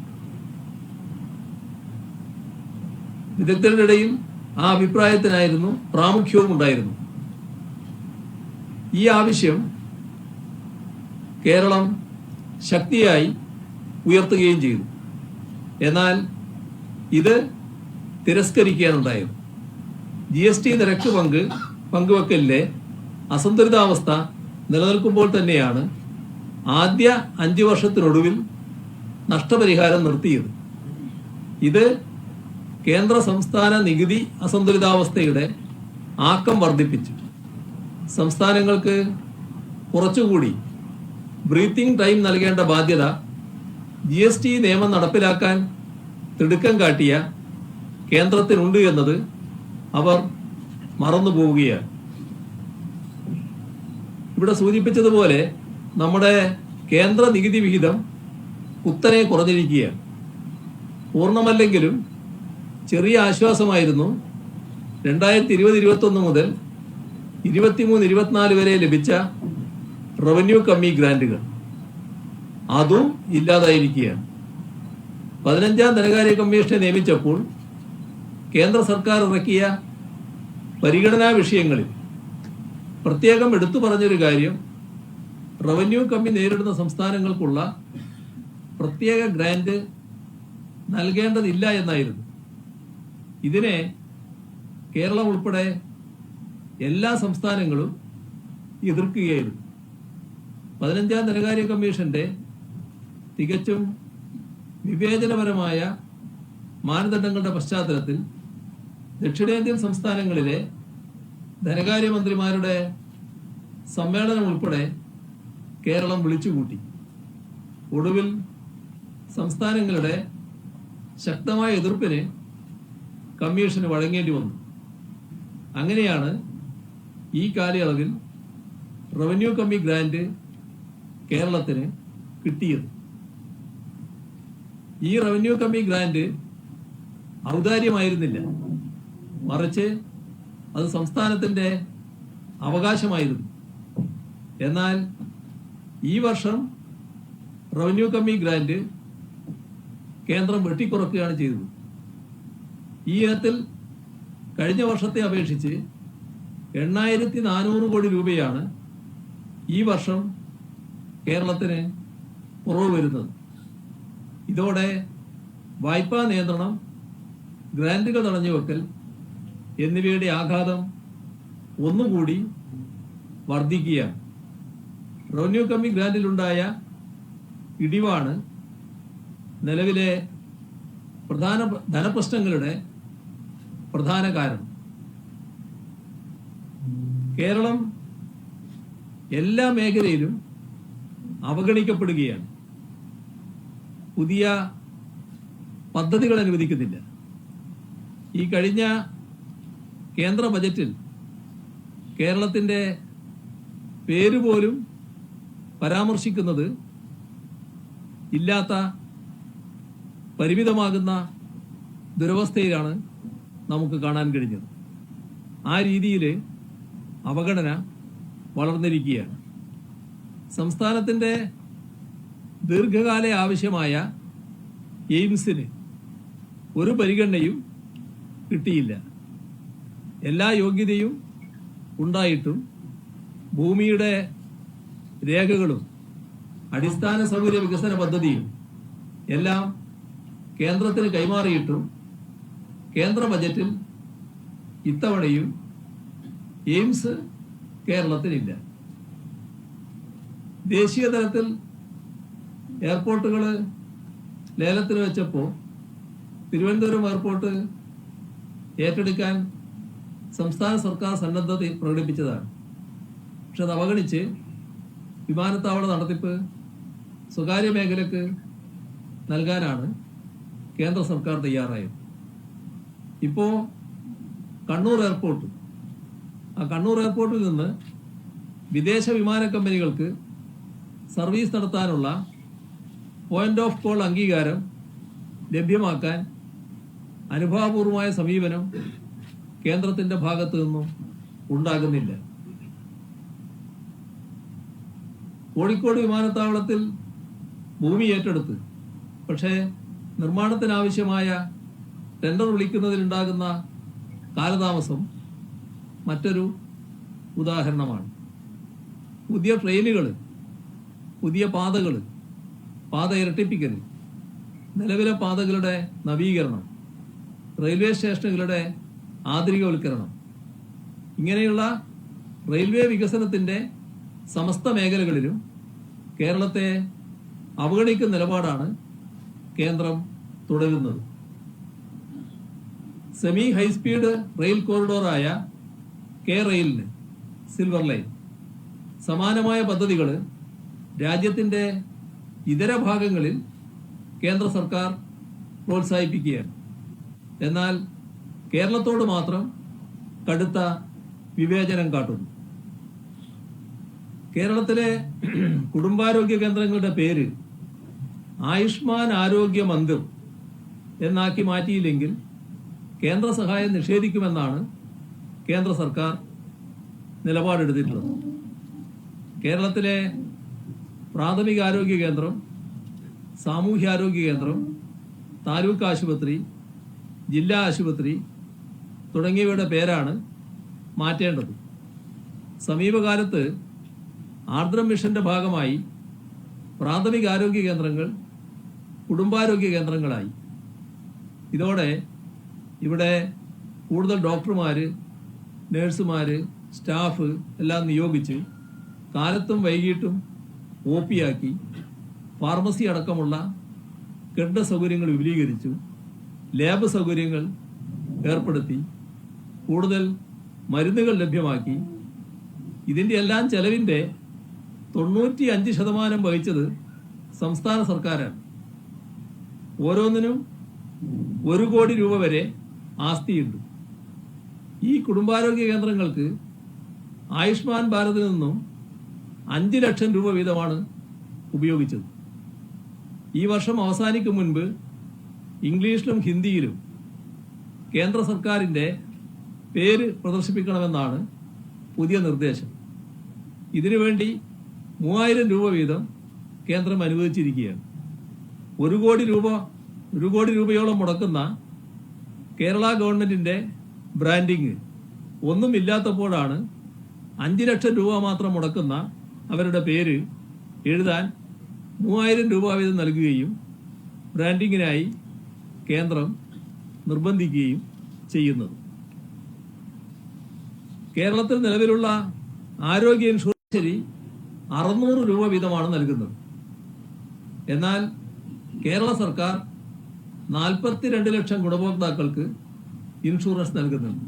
B: വിദഗ്ധരുടെ ഇടയിൽ ആ അഭിപ്രായത്തിനായിരുന്നു പ്രാമുഖ്യവും ഉണ്ടായിരുന്നു. ഈ ആവശ്യം കേരളം ശക്തിയായി ഉയർത്തുകയും ചെയ്തു. എന്നാൽ ഇത് തിരസ്കരിക്കാനുണ്ടായത് GST നിരക്ക് പങ്കുവെക്കലിലെ അസന്തുലിതാവസ്ഥ നിലനിൽക്കുമ്പോൾ തന്നെയാണ് ആദ്യ 5 വർഷത്തിനൊടുവിൽ നഷ്ടപരിഹാരം നിർത്തിയത്. ഇത് കേന്ദ്ര സംസ്ഥാന നികുതി അസന്തുലിതാവസ്ഥയുടെ ആക്കം വർദ്ധിപ്പിച്ചു. സംസ്ഥാനങ്ങൾക്ക് കുറച്ചുകൂടി ബ്രീത്തിങ് ടൈം നൽകേണ്ട ബാധ്യത GST നിയമം നടപ്പിലാക്കാൻ തിടുക്കം കാട്ടിയ കേന്ദ്രത്തിനുണ്ട് എന്നത് അവർ മറന്നുപോവുകയാണ്. ഇവിടെ സൂചിപ്പിച്ചതുപോലെ നമ്മുടെ കേന്ദ്ര നികുതി വിഹിതം കുത്തനെ കുറഞ്ഞിരിക്കുകയാണ്. പൂർണ്ണമല്ലെങ്കിലും ചെറിയ ആശ്വാസമായിരുന്നു 2020-21 മുതൽ 23-24 വരെ ലഭിച്ച റവന്യൂ കമ്മി ഗ്രാന്റുകൾ. അതും ഇല്ലാതായിരിക്കുകയാണ്. 15ാം ധനകാര്യ കമ്മീഷനെ നിയമിച്ചപ്പോൾ കേന്ദ്ര സർക്കാർ ഇറക്കിയ പരിഗണനാ വിഷയങ്ങളിൽ പ്രത്യേകം എടുത്തു പറഞ്ഞൊരു കാര്യം റവന്യൂ കമ്മി നേരിടുന്ന സംസ്ഥാനങ്ങൾക്കുള്ള പ്രത്യേക ഗ്രാന്റ് നൽകേണ്ടതില്ല എന്നായിരുന്നു. ഇതിനെ കേരളം ഉൾപ്പെടെ എല്ലാ സംസ്ഥാനങ്ങളും എതിർക്കുകയായിരുന്നു. 15ാം ധനകാര്യ കമ്മീഷന്റെ തികച്ചും വിവേചനപരമായ മാനദണ്ഡങ്ങളുടെ പശ്ചാത്തലത്തിൽ ദക്ഷിണേന്ത്യൻ സംസ്ഥാനങ്ങളിലെ ധനകാര്യമന്ത്രിമാരുടെ സമ്മേളനം ഉൾപ്പെടെ കേരളം വിളിച്ചുകൂട്ടി. ഒടുവിൽ സംസ്ഥാനങ്ങളുടെ ശക്തമായ എതിർപ്പിന് കമ്മീഷന് വഴങ്ങേണ്ടി വന്നു. അങ്ങനെയാണ് ഈ കാലയളവിൽ റവന്യൂ കമ്മി ഗ്രാന്റ് കേരളത്തിന് കിട്ടിയത്. ഈ റവന്യൂ കമ്മി ഗ്രാന്റ് ഔദാര്യമായിരുന്നില്ല, മറിച്ച് അത് സംസ്ഥാനത്തിന്റെ അവകാശമായിരുന്നു. എന്നാൽ ഈ വർഷം റവന്യൂ കമ്മി ഗ്രാന്റ് കേന്ദ്രം വെട്ടിക്കുറക്കുകയാണ് ചെയ്തത്. ഈ ഇനത്തിൽ കഴിഞ്ഞ വർഷത്തെ അപേക്ഷിച്ച് 8400 കോടി രൂപയാണ് ഈ വർഷം കേരളത്തിന് കുറവ് വരുന്നത്. ഇതോടെ വായ്പാ നിയന്ത്രണം, ഗ്രാന്റുകൾ തടഞ്ഞുവെക്കൽ എന്നിവയുടെ ആഘാതം ഒന്നുകൂടി വർദ്ധിക്കുകയാണ്. റവന്യൂ കമ്മി ഗ്രാന്റിലുണ്ടായ ഇടിവാണ് നിലവിലെ പ്രധാന ധനപ്രശ്നങ്ങളുടെ പ്രധാന കാരണം. കേരളം എല്ലാ മേഖലയിലും അവഗണിക്കപ്പെടുകയാണ്. പുതിയ പദ്ധതികൾ അനുവദിക്കുന്നില്ല. ഈ കഴിഞ്ഞ കേന്ദ്ര ബജറ്റിൽ കേരളത്തിന്റെ പേരുപോലും പരാമർശിക്കുന്നത് ഇല്ലാത്ത പരിമിതമാകുന്ന ദുരവസ്ഥയിലാണ് നമുക്ക് കാണാൻ കഴിഞ്ഞത്. ആ രീതിയിൽ അവഗണന വളർന്നിരിക്കുകയാണ്. സംസ്ഥാനത്തിന്റെ ദീർഘകാല ആവശ്യമായ എയിംസിന് ഒരു പരിഗണനയും കിട്ടിയില്ല. എല്ലാ യോഗ്യതയും ഉണ്ടായിട്ടും ഭൂമിയുടെ രേഖകളും അടിസ്ഥാന സൗകര്യ വികസന പദ്ധതിയും എല്ലാം കേന്ദ്രത്തിന് കൈമാറിയിട്ടും കേന്ദ്ര ബജറ്റിൽ ഇത്തവണയും എയിംസ് കേരളത്തിനില്ല. ദേശീയ തലത്തിൽ എയർപോർട്ടുകൾ ലേലത്തിന് വെച്ചപ്പോൾ തിരുവനന്തപുരം എയർപോർട്ട് ഏറ്റെടുക്കാൻ സംസ്ഥാന സർക്കാർ സന്നദ്ധത പ്രകടിപ്പിച്ചതാണ്. പക്ഷെ അത് അവഗണിച്ച് വിമാനത്താവള നടത്തിപ്പ് സ്വകാര്യ മേഖലക്ക് നൽകാനാണ് കേന്ദ്ര സർക്കാർ തയ്യാറായത്. ഇപ്പോൾ കണ്ണൂർ എയർപോർട്ട്, ആ കണ്ണൂർ എയർപോർട്ടിൽ നിന്ന് വിദേശ വിമാന കമ്പനികൾക്ക് സർവീസ് നടത്താനുള്ള പോയിന്റ് ഓഫ് കോൾ അംഗീകാരം ലഭ്യമാക്കാൻ അനുഭാവപൂർവമായ സമീപനം കേന്ദ്രത്തിന്റെ ഭാഗത്തു നിന്നും ഉണ്ടാകുന്നില്ല. കോഴിക്കോട് വിമാനത്താവളത്തിൽ ഭൂമി ഏറ്റെടുത്ത് പക്ഷേ നിർമ്മാണത്തിനാവശ്യമായ ടെൻഡർ വിളിക്കുന്നതിലുണ്ടാകുന്ന കാലതാമസം മറ്റൊരു ഉദാഹരണമാണ്. പുതിയ ട്രെയിനുകൾ, പുതിയ പാതകൾ, പാത ഇരട്ടിപ്പിക്കൽ, നിലവിലെ പാതകളുടെ നവീകരണം, റെയിൽവേ സ്റ്റേഷനുകളുടെ ആധുനികവൽക്കരണം, ഇങ്ങനെയുള്ള റെയിൽവേ വികസനത്തിന്റെ സമസ്ത മേഖലകളിലും കേരളത്തെ അവഗണിക്കുന്ന നിലപാടാണ് കേന്ദ്രം തുടരുന്നത്. സെമി ഹൈസ്പീഡ് റെയിൽ കോറിഡോറായ കെ റെയിലിന്, സിൽവർ ലൈൻ, സമാനമായ പദ്ധതികൾ രാജ്യത്തിന്റെ ഇതര ഭാഗങ്ങളിൽ കേന്ദ്ര സർക്കാർ പ്രോത്സാഹിപ്പിക്കുകയാണ്. എന്നാൽ കേരളത്തോട് മാത്രം കടുത്ത വിവേചനം കാട്ടുന്നു. കേരളത്തിലെ കുടുംബാരോഗ്യ കേന്ദ്രങ്ങളുടെ പേര് ആയുഷ്മാൻ ആരോഗ്യ മന്ദിർ എന്നാക്കി മാറ്റിയില്ലെങ്കിൽ കേന്ദ്ര സഹായം നിഷേധിക്കുമെന്നാണ് കേന്ദ്ര സർക്കാർ നിലപാടെടുത്തിട്ടുള്ളത്. കേരളത്തിലെ പ്രാഥമിക ആരോഗ്യ കേന്ദ്രം, സാമൂഹ്യാരോഗ്യ കേന്ദ്രം, താലൂക്ക് ആശുപത്രി, ജില്ലാ ആശുപത്രി തുടങ്ങിയവയുടെ പേരാണ് മാറ്റേണ്ടത്. സമീപകാലത്ത് ആർദ്രം മിഷന്റെ ഭാഗമായി പ്രാഥമിക ആരോഗ്യ കേന്ദ്രങ്ങൾ കുടുംബാരോഗ്യ കേന്ദ്രങ്ങളായി. ഇതോടെ ഇവിടെ കൂടുതൽ ഡോക്ടർമാര്, നഴ്സുമാര്, സ്റ്റാഫ് എല്ലാം നിയോഗിച്ച് കാലത്തും വൈകിട്ടും OP ആക്കി, ഫാർമസി അടക്കമുള്ള കെട്ടിട സൗകര്യങ്ങൾ വിപുലീകരിച്ചു, ലാബ് സൗകര്യങ്ങൾ ഏർപ്പെടുത്തി, കൂടുതൽ മരുന്നുകൾ ലഭ്യമാക്കി. ഇതിന്റെ എല്ലാം ചെലവിന്റെ 95% വഹിച്ചത് സംസ്ഥാന സർക്കാരാണ്. ഓരോന്നിനും 1 കോടി രൂപ വരെ ആസ്തിയുണ്ട്. ഈ കുടുംബാരോഗ്യ കേന്ദ്രങ്ങൾക്ക് ആയുഷ്മാൻ ഭാരതിൽ നിന്നും 5 ലക്ഷം രൂപ വീതമാണ് ഉപയോഗിച്ചത്. ഈ വർഷം അവസാനിക്കും മുൻപ് ഇംഗ്ലീഷിലും ഹിന്ദിയിലും കേന്ദ്ര സർക്കാരിന്റെ പേര് പ്രദർശിപ്പിക്കണമെന്നാണ് പുതിയ നിർദ്ദേശം. ഇതിനുവേണ്ടി 3000 രൂപ വീതം കേന്ദ്രം അനുവദിച്ചിരിക്കുകയാണ്. 1 കോടി രൂപയോളം മുടക്കുന്ന കേരള ഗവൺമെന്റിന്റെ ബ്രാൻഡിങ് ഒന്നുമില്ലാത്തപ്പോഴാണ് 5 ലക്ഷം രൂപ മാത്രം മുടക്കുന്ന അവരുടെ പേര് എഴുതാൻ 3000 രൂപ വീതം നൽകുകയും ബ്രാൻഡിങ്ങിനായി കേന്ദ്രം നിർബന്ധിക്കുകയും ചെയ്യുന്നത്. കേരളത്തിൽ നിലവിലുള്ള ആരോഗ്യ ഇൻഷുറൻസ് ശരി 600 രൂപ വീതമാണ് നൽകുന്നത്. എന്നാൽ കേരള സർക്കാർ 42 ലക്ഷം ഗുണഭോക്താക്കൾക്ക് ഇൻഷുറൻസ് നൽകുന്നുണ്ട്.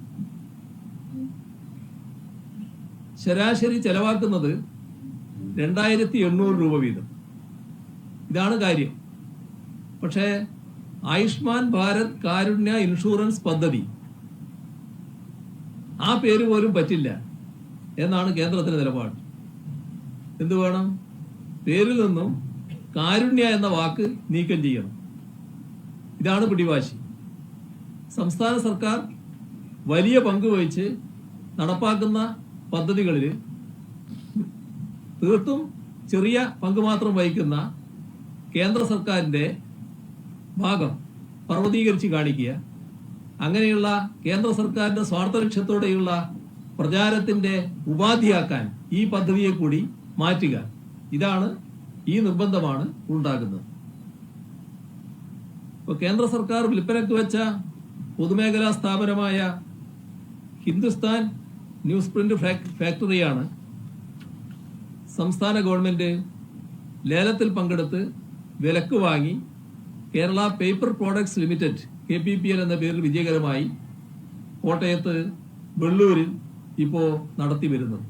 B: ശരാശരി ചെലവാക്കുന്നത് 2800 രൂപ വീതം. ഇതാണ് കാര്യം. പക്ഷേ ആയുഷ്മാൻ ഭാരത് കാരുണ്യ ഇൻഷുറൻസ് പദ്ധതി ആ പേര് പോലും പറ്റില്ല എന്നാണ് കേന്ദ്രത്തിന്റെ നിലപാട്. എന്തു വേണം? പേരിൽ നിന്നും കാരുണ്യ എന്ന വാക്ക് നീക്കം ചെയ്യണം. ഇതാണ് പിടിവാശി. സംസ്ഥാന സർക്കാർ വലിയ പങ്ക് വഹിച്ച് നടപ്പാക്കുന്ന പദ്ധതികളിൽ തീർത്തും ചെറിയ പങ്ക് മാത്രം വഹിക്കുന്ന കേന്ദ്ര സർക്കാരിന്റെ ഭാഗം പർവ്വതീകരിച്ച് കാണിക്കുക, അങ്ങനെയുള്ള കേന്ദ്ര സർക്കാരിന്റെ സ്വാർത്ഥ ലക്ഷ്യത്തോടെയുള്ള പ്രചാരത്തിന്റെ ഉപാധിയാക്കാൻ ഈ പദ്ധതിയെ കൂടി മാറ്റുക, ഇതാണ് ഈ നിർബന്ധമാണ് ഉണ്ടാകുന്നത്. ഇപ്പോൾ കേന്ദ്ര സർക്കാർ വിൽപ്പനയ്ക്ക് വെച്ച പൊതുമേഖലാ സ്ഥാപനമായ ഹിന്ദുസ്ഥാൻ ന്യൂസ് പ്രിന്റ് ഫാക്ടറിയാണ് സംസ്ഥാന ഗവൺമെന്റ് ലേലത്തിൽ പങ്കെടുത്ത് വിലക്ക് വാങ്ങി Kerala paper products limited KPPL എന്ന പേരിൽ വിജയകരമായി കോട്ടയത്ത് വെള്ളൂരിൽ ഇപ്പോൾ നടത്തി വരുന്നത്.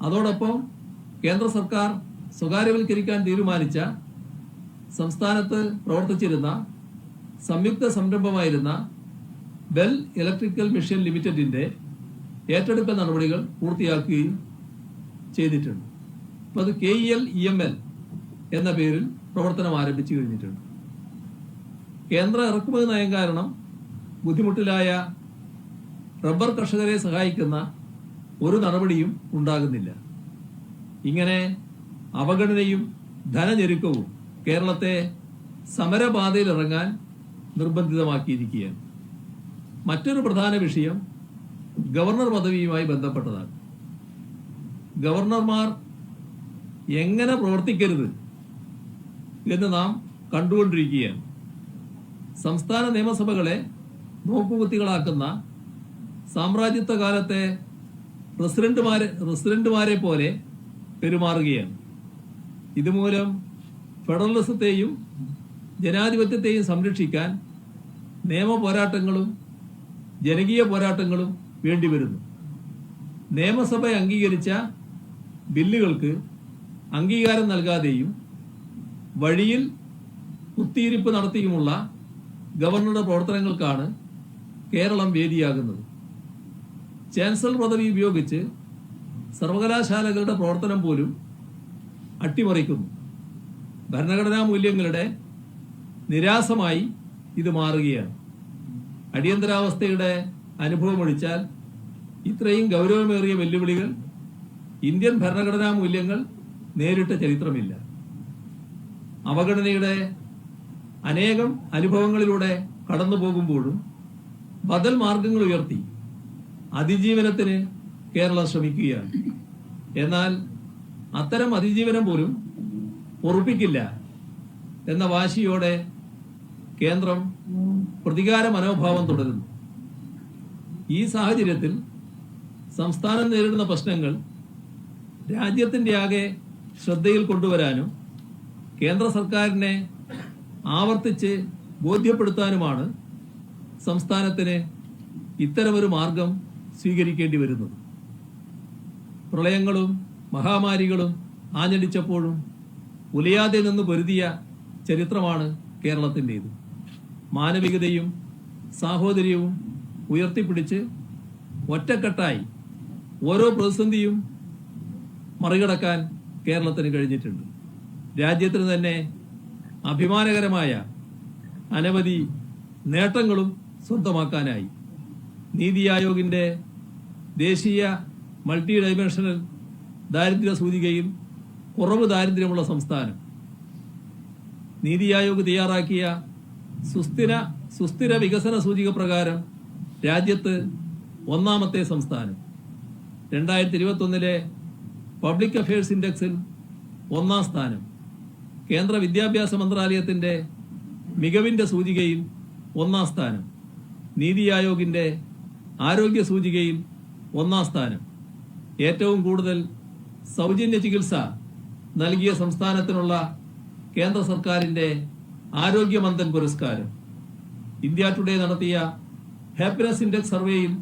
B: അതോടൊപ്പം കേന്ദ്ര സർക്കാർ സ്വകാര്യവൽക്കരിക്കാൻ തീരുമാനിച്ച സംസ്ഥാനത്ത് പ്രവർത്തിച്ചിരുന്ന സംയുക്ത സംരംഭമായിരുന്ന ബെൽ ഇലക്ട്രിക്കൽ മെഷീൻ ലിമിറ്റഡിന്റെ ഏറ്റെടുക്കൽ നടപടികൾ പൂർത്തിയാക്കുകയും ചെയ്തിട്ടുണ്ട്. അപ്പോൾ അത് KEL എന്ന പേരിൽ പ്രവർത്തനം ആരംഭിച്ചു കഴിഞ്ഞിട്ടുണ്ട്. കേന്ദ്ര ഇറക്കുമതി നയം കാരണം ബുദ്ധിമുട്ടിലായ റബ്ബർ കർഷകരെ സഹായിക്കുന്ന ഒരു നടപടിയും ഉണ്ടാകുന്നില്ല. ഇങ്ങനെ അവഗണനയും ധനഞെരുക്കവും കേരളത്തെ സമരപാതയിൽ ഇറങ്ങാൻ നിർബന്ധിതമാക്കിയിരിക്കുകയാണ്. മറ്റൊരു പ്രധാന വിഷയം ഗവർണർ പദവിയുമായി ബന്ധപ്പെട്ടതാണ്. ഗവർണർമാർ എങ്ങനെ പ്രവർത്തിക്കരുത് എന്ന് നാം കണ്ടുകൊണ്ടിരിക്കുകയാണ്. സംസ്ഥാന നിയമസഭകളെ നോക്കുകുത്തികളാക്കുന്ന സാമ്രാജ്യത്വ കാലത്തെ റെസിഡന്റുമാരെ പോലെ പെരുമാറുകയാണ്. ഇതുമൂലം ഫെഡറലിസത്തെയും ജനാധിപത്യത്തെയും സംരക്ഷിക്കാൻ നിയമ പോരാട്ടങ്ങളും ജനകീയ പോരാട്ടങ്ങളും വേണ്ടിവരുന്നു. നിയമസഭ അംഗീകരിച്ച ബില്ലുകൾക്ക് അംഗീകാരം നൽകാതെയും വഴിയിൽ കുത്തിയിരിപ്പ് നടത്തിയുമുള്ള ഗവർണറുടെ സർവകലാശാലകളുടെ പ്രവർത്തനം പോലും അട്ടിമറിക്കുന്നു. ഭരണഘടനാ മൂല്യങ്ങളുടെ നിരാസമായി ഇത് മാറുകയാണ്. അടിയന്തരാവസ്ഥയുടെ അനുഭവമൊഴിച്ചാൽ ഇത്രയും ഗൗരവമേറിയ വെല്ലുവിളികൾ ഇന്ത്യൻ ഭരണഘടനാ മൂല്യങ്ങൾ നേരിട്ട ചരിത്രമില്ല. അവഗണനയുടെ അനേകം അനുഭവങ്ങളിലൂടെ കടന്നു പോകുമ്പോഴും ബദൽ മാർഗങ്ങൾ ഉയർത്തി അതിജീവനത്തിന് കേരളം ശ്രമിക്കുകയാണ്. എന്നാൽ അത്തരം അതിജീവനം പോലും ഉറപ്പിക്കില്ല എന്ന വാശിയോടെ കേന്ദ്രം പ്രതികാര മനോഭാവം തുടരുന്നു. ഈ സാഹചര്യത്തിൽ സംസ്ഥാനം നേരിടുന്ന പ്രശ്നങ്ങൾ രാജ്യത്തിന്റെ ആകെ ശ്രദ്ധയിൽ കൊണ്ടുവരാനും കേന്ദ്ര സർക്കാരിനെ ആവർത്തിച്ച് ബോധ്യപ്പെടുത്താനുമാണ് സംസ്ഥാനത്തിന് ഇത്തരമൊരു മാർഗം സ്വീകരിക്കേണ്ടി വരുന്നത്. പ്രളയങ്ങളും മഹാമാരികളും ആഞ്ഞടിച്ചപ്പോഴും ഉലയാതെ നിന്ന് പൊരുതിയ ചരിത്രമാണ് കേരളത്തിൻ്റെത്. മാനവികതയും സാഹോദര്യവും ഉയർത്തിപ്പിടിച്ച് ഒറ്റക്കെട്ടായി ഓരോ പ്രതിസന്ധിയും മറികടക്കാൻ കേരളത്തിന് കഴിഞ്ഞിട്ടുണ്ട്. രാജ്യത്തിന് തന്നെ അഭിമാനകരമായ അനവധി നേട്ടങ്ങളും സ്വന്തമാക്കാനായി. നീതി ആയോഗിന്റെ ദേശീയ മൾട്ടി ഡൈമെൻഷണൽ ദാരിദ്ര്യ സൂചികയിൽ കുറവ് ദാരിദ്ര്യമുള്ള സംസ്ഥാനം, നീതി ആയോഗ് തയ്യാറാക്കിയ സുസ്ഥിര വികസന സൂചിക പ്രകാരം രാജ്യത്ത് ഒന്നാമത്തെ സംസ്ഥാനം, 2021 പബ്ലിക് അഫയേഴ്സ് ഇൻഡെക്സിൽ 1-ാം സ്ഥാനം, കേന്ദ്ര വിദ്യാഭ്യാസ മന്ത്രാലയത്തിന്റെ മികവിന്റെ സൂചികയിൽ 1-ാം സ്ഥാനം, നീതി ആയോഗിന്റെ ആരോഗ്യ സൂചികയിൽ 1-ാം സ്ഥാനം, ഏറ്റവും കൂടുതൽ സൗജന്യ ചികിത്സ നൽകിയ സംസ്ഥാനത്തിനുള്ള കേന്ദ്ര സർക്കാരിന്റെ ആരോഗ്യമന്ത്രൻ പുരസ്കാരം, ഇന്ത്യ ടുഡേ നടത്തിയ ഹാപ്പിനെസ് ഇൻഡെക്സ് സർവേയിൽ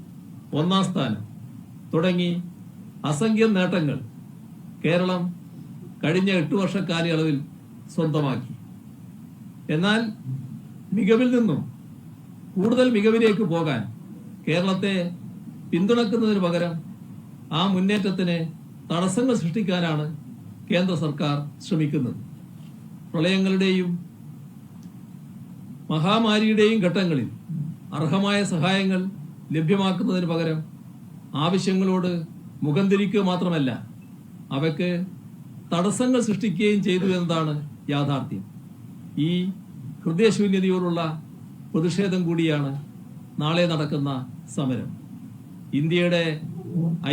B: 1-ാം സ്ഥാനം തുടങ്ങി അസംഖ്യം നേട്ടങ്ങൾ കേരളം കഴിഞ്ഞ 8 വർഷ കാലയളവിൽ സ്വന്തമാക്കി. എന്നാൽ മികവിൽ നിന്നും കൂടുതൽ മികവിലേക്ക് പോകാൻ കേരളത്തെ പിന്തുണക്കുന്നതിന് പകരം ആ മുന്നേറ്റത്തിന് തടസ്സങ്ങൾ സൃഷ്ടിക്കാനാണ് കേന്ദ്ര സർക്കാർ ശ്രമിക്കുന്നത്. പ്രളയങ്ങളുടെയും മഹാമാരിയുടെയും ഘട്ടങ്ങളിൽ അർഹമായ സഹായങ്ങൾ ലഭ്യമാക്കുന്നതിന് പകരം ആവശ്യങ്ങളോട് മുഖം തിരിക്കുക മാത്രമല്ല, അവയ്ക്ക് തടസ്സങ്ങൾ സൃഷ്ടിക്കുകയും ചെയ്തു എന്നതാണ് യാഥാർത്ഥ്യം. ഈ ഹൃദയശൂന്യതയോടുള്ള പ്രതിഷേധം കൂടിയാണ് നാളെ നടക്കുന്ന സമരം. ഇന്ത്യയുടെ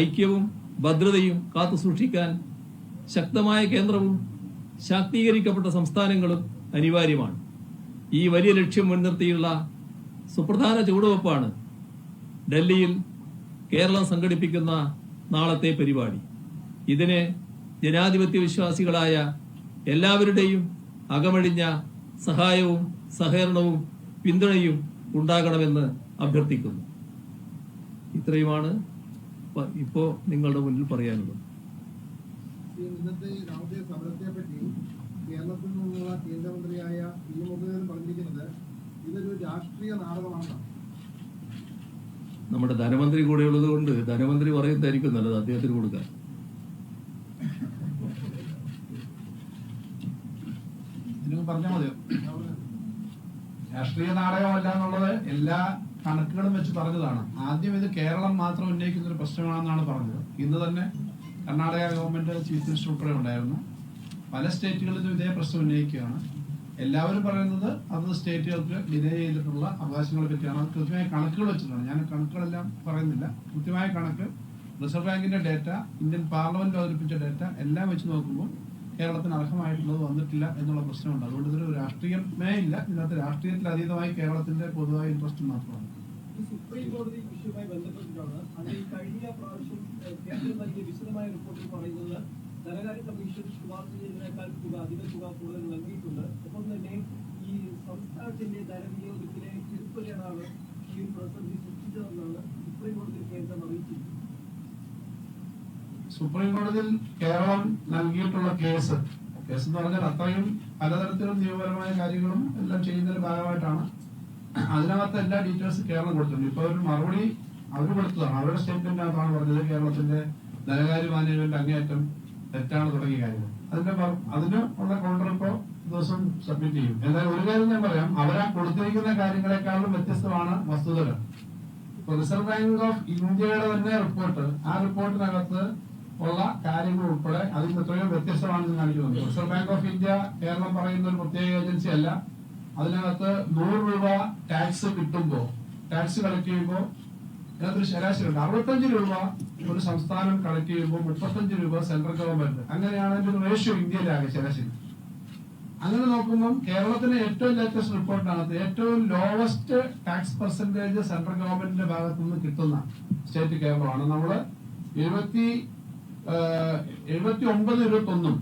B: ഐക്യവും ഭദ്രതയും കാത്തു സൂക്ഷിക്കാൻ ശക്തമായ കേന്ദ്രവും ശാക്തീകരിക്കപ്പെട്ട സംസ്ഥാനങ്ങളും അനിവാര്യമാണ്. ഈ വലിയ ലക്ഷ്യം മുൻനിർത്തിയുള്ള സുപ്രധാന ചുവടുവെപ്പാണ് ഡൽഹിയിൽ കേരളം സംഘടിപ്പിക്കുന്ന നാളത്തെ പരിപാടി. ഇതിന് ജനാധിപത്യ വിശ്വാസികളായ എല്ലാവരുടെയും അകമഴിഞ്ഞ സഹായവും സഹകരണവും പിന്തുണയും ഉണ്ടാകണമെന്ന് അഭ്യർത്ഥിക്കുന്നു. ഇത്രയുമാണ് ഇപ്പോ നിങ്ങളുടെ മുന്നിൽ പറയാനുള്ളത്.
C: ഇന്നത്തെ രാഷ്ട്രീയ സമരത്തെ പറ്റി കേരളത്തിൽ നിന്നുള്ള കേന്ദ്രമന്ത്രിയായ പി മുരളീധരൻ പറഞ്ഞിരിക്കുന്നത് ഇതൊരു രാഷ്ട്രീയ നാടകമാണ്.
B: നമ്മുടെ ധനമന്ത്രി കൂടെ ഉള്ളത് കൊണ്ട് ധനമന്ത്രി പറയുന്നതായിരിക്കും നല്ലത് അദ്ദേഹത്തിന് കൊടുക്കാൻ.
D: പറഞ്ഞാൽ മതിയോ? രാഷ്ട്രീയ നാടകമല്ല എന്നുള്ളത് എല്ലാ കണക്കുകളും വെച്ച് പറഞ്ഞതാണ്. ആദ്യം ഇത് കേരളം മാത്രം ഉന്നയിക്കുന്ന ഒരു പ്രശ്നമാണെന്നാണ് പറഞ്ഞത്. ഇന്ന് തന്നെ കർണാടക ഗവൺമെന്റ് ചീഫ് മിനിസ്റ്റർ ഉൾപ്പെടെ ഉണ്ടായിരുന്നു. പല സ്റ്റേറ്റുകളിലും ഇതേ പ്രശ്നം ഉന്നയിക്കുകയാണ്. എല്ലാവരും പറയുന്നത് അത് സ്റ്റേറ്റുകൾക്ക് ഡിലേ ചെയ്തിട്ടുള്ള അവകാശങ്ങളെ പറ്റിയാണ്. അത് കൃത്യമായ കണക്കുകൾ വെച്ചിട്ടാണ്. ഞാൻ കണക്കുകളെല്ലാം പറയുന്നില്ല. കൃത്യമായ കണക്ക്, റിസർവ് ബാങ്കിന്റെ ഡേറ്റ, ഇന്ത്യൻ പാർലമെന്റ് അവതരിപ്പിച്ച ഡേറ്റ എല്ലാം വെച്ച് നോക്കുമ്പോൾ കേരളത്തിന് അർഹമായിട്ടുള്ളത് വന്നിട്ടില്ല എന്നുള്ള പ്രശ്നമുണ്ട്. അതുകൊണ്ട് ഇതൊരു രാഷ്ട്രീയമേ ഇല്ല. ഇതിനകത്ത് രാഷ്ട്രീയത്തിൽ അതീതമായി കേരളത്തിന്റെ പൊതുവായ ഇൻട്രസ്റ്റ് മാത്രമാണ്.
E: സുപ്രീം കോടതി വിഷയവുമായി ബന്ധപ്പെട്ടിട്ടാണ് അതിൽ കഴിഞ്ഞ പ്രാവശ്യം കേന്ദ്രം നൽകിയ വിശദമായ റിപ്പോർട്ടിൽ പറയുന്നത് ധനകാര്യ കമ്മീഷൻ ശുപാർശ ചെയ്തതിനേക്കാൾ അധിക തുക കൂടുതൽ നൽകിയിട്ടുണ്ട്. ഒപ്പം തന്നെ ഈ സംസ്ഥാനത്തിന്റെ ധനവിനിയോഗത്തിലെ തിരുപ്പതിയാണ് ഈ പ്രതിസന്ധി സൃഷ്ടിച്ചതെന്നാണ് സുപ്രീം കോടതി കേന്ദ്രം അറിയിച്ചിരിക്കുന്നത്.
D: സുപ്രീം കോടതിയിൽ കേരളം നൽകിയിട്ടുള്ള കേസ് എന്ന് പറഞ്ഞാൽ അത്രയും പലതരത്തിലും നിയമപരമായ കാര്യങ്ങളും എല്ലാം ചെയ്യുന്നതിന്റെ ഭാഗമായിട്ടാണ്. അതിനകത്ത് എല്ലാ ഡീറ്റെയിൽസ് കേരളം കൊടുത്തിട്ടുണ്ട്. ഇപ്പൊ ഒരു മറുപടി അവർ കൊടുത്തതാണ്. അവരുടെ സ്റ്റേറ്റ്മെന്റിനകത്താണ് പറഞ്ഞത് കേരളത്തിന്റെ ധനകാര്യ മാനേജ്മെന്റ് അങ്ങേയറ്റം തെറ്റാണ് തുടങ്ങിയ കാര്യങ്ങൾ. അതിന് ഉള്ള കൗണ്ടർ ഇപ്പോ ദിവസം സബ്മിറ്റ് ചെയ്യും. എന്നാൽ ഒരു കാര്യം ഞാൻ പറയാം, അവരാ കൊടുത്തിരിക്കുന്ന കാര്യങ്ങളെക്കാളും വ്യത്യസ്തമാണ് വസ്തുതകൾ. ഇപ്പൊ റിസർവ് ബാങ്ക് ഓഫ് ഇന്ത്യയുടെ തന്നെ റിപ്പോർട്ട്, ആ റിപ്പോർട്ടിനകത്ത് ഉള്ള കാര്യങ്ങൾ ഉൾപ്പെടെ അതിൽ എത്രയോ വ്യത്യസ്തമാണെന്ന് കാണിക്കുന്നുണ്ട്. Reserve Bank of India Kerala പറയുന്ന ഒരു പ്രത്യേക ഏജൻസി അല്ല. അതിനകത്ത് 100 രൂപ ടാക്സ് കിട്ടുമ്പോ, ടാക്സ് കളക്ട് ചെയ്യുമ്പോൾ അതിനകത്തൊരു ശരാശരി ഉണ്ട്. 65 രൂപ ഒരു സംസ്ഥാനം കളക്ട് ചെയ്യുമ്പോൾ 35 രൂപ സെൻട്രൽ ഗവൺമെന്റ്. അങ്ങനെയാണ് അതിന്റെ ഒരു റേഷ്യോ ഇന്ത്യയിലാകെ ശരാശരി. അങ്ങനെ നോക്കുമ്പോൾ കേരളത്തിലെ ഏറ്റവും ലേറ്റസ്റ്റ് റിപ്പോർട്ടിനകത്ത് ഏറ്റവും ലോവസ്റ്റ് ടാക്സ് പെർസെന്റേജ് സെൻട്രൽ ഗവൺമെന്റിന്റെ ഭാഗത്തു നിന്ന് കിട്ടുന്ന സ്റ്റേറ്റ് കേരളമാണ്. നമ്മള് 79-21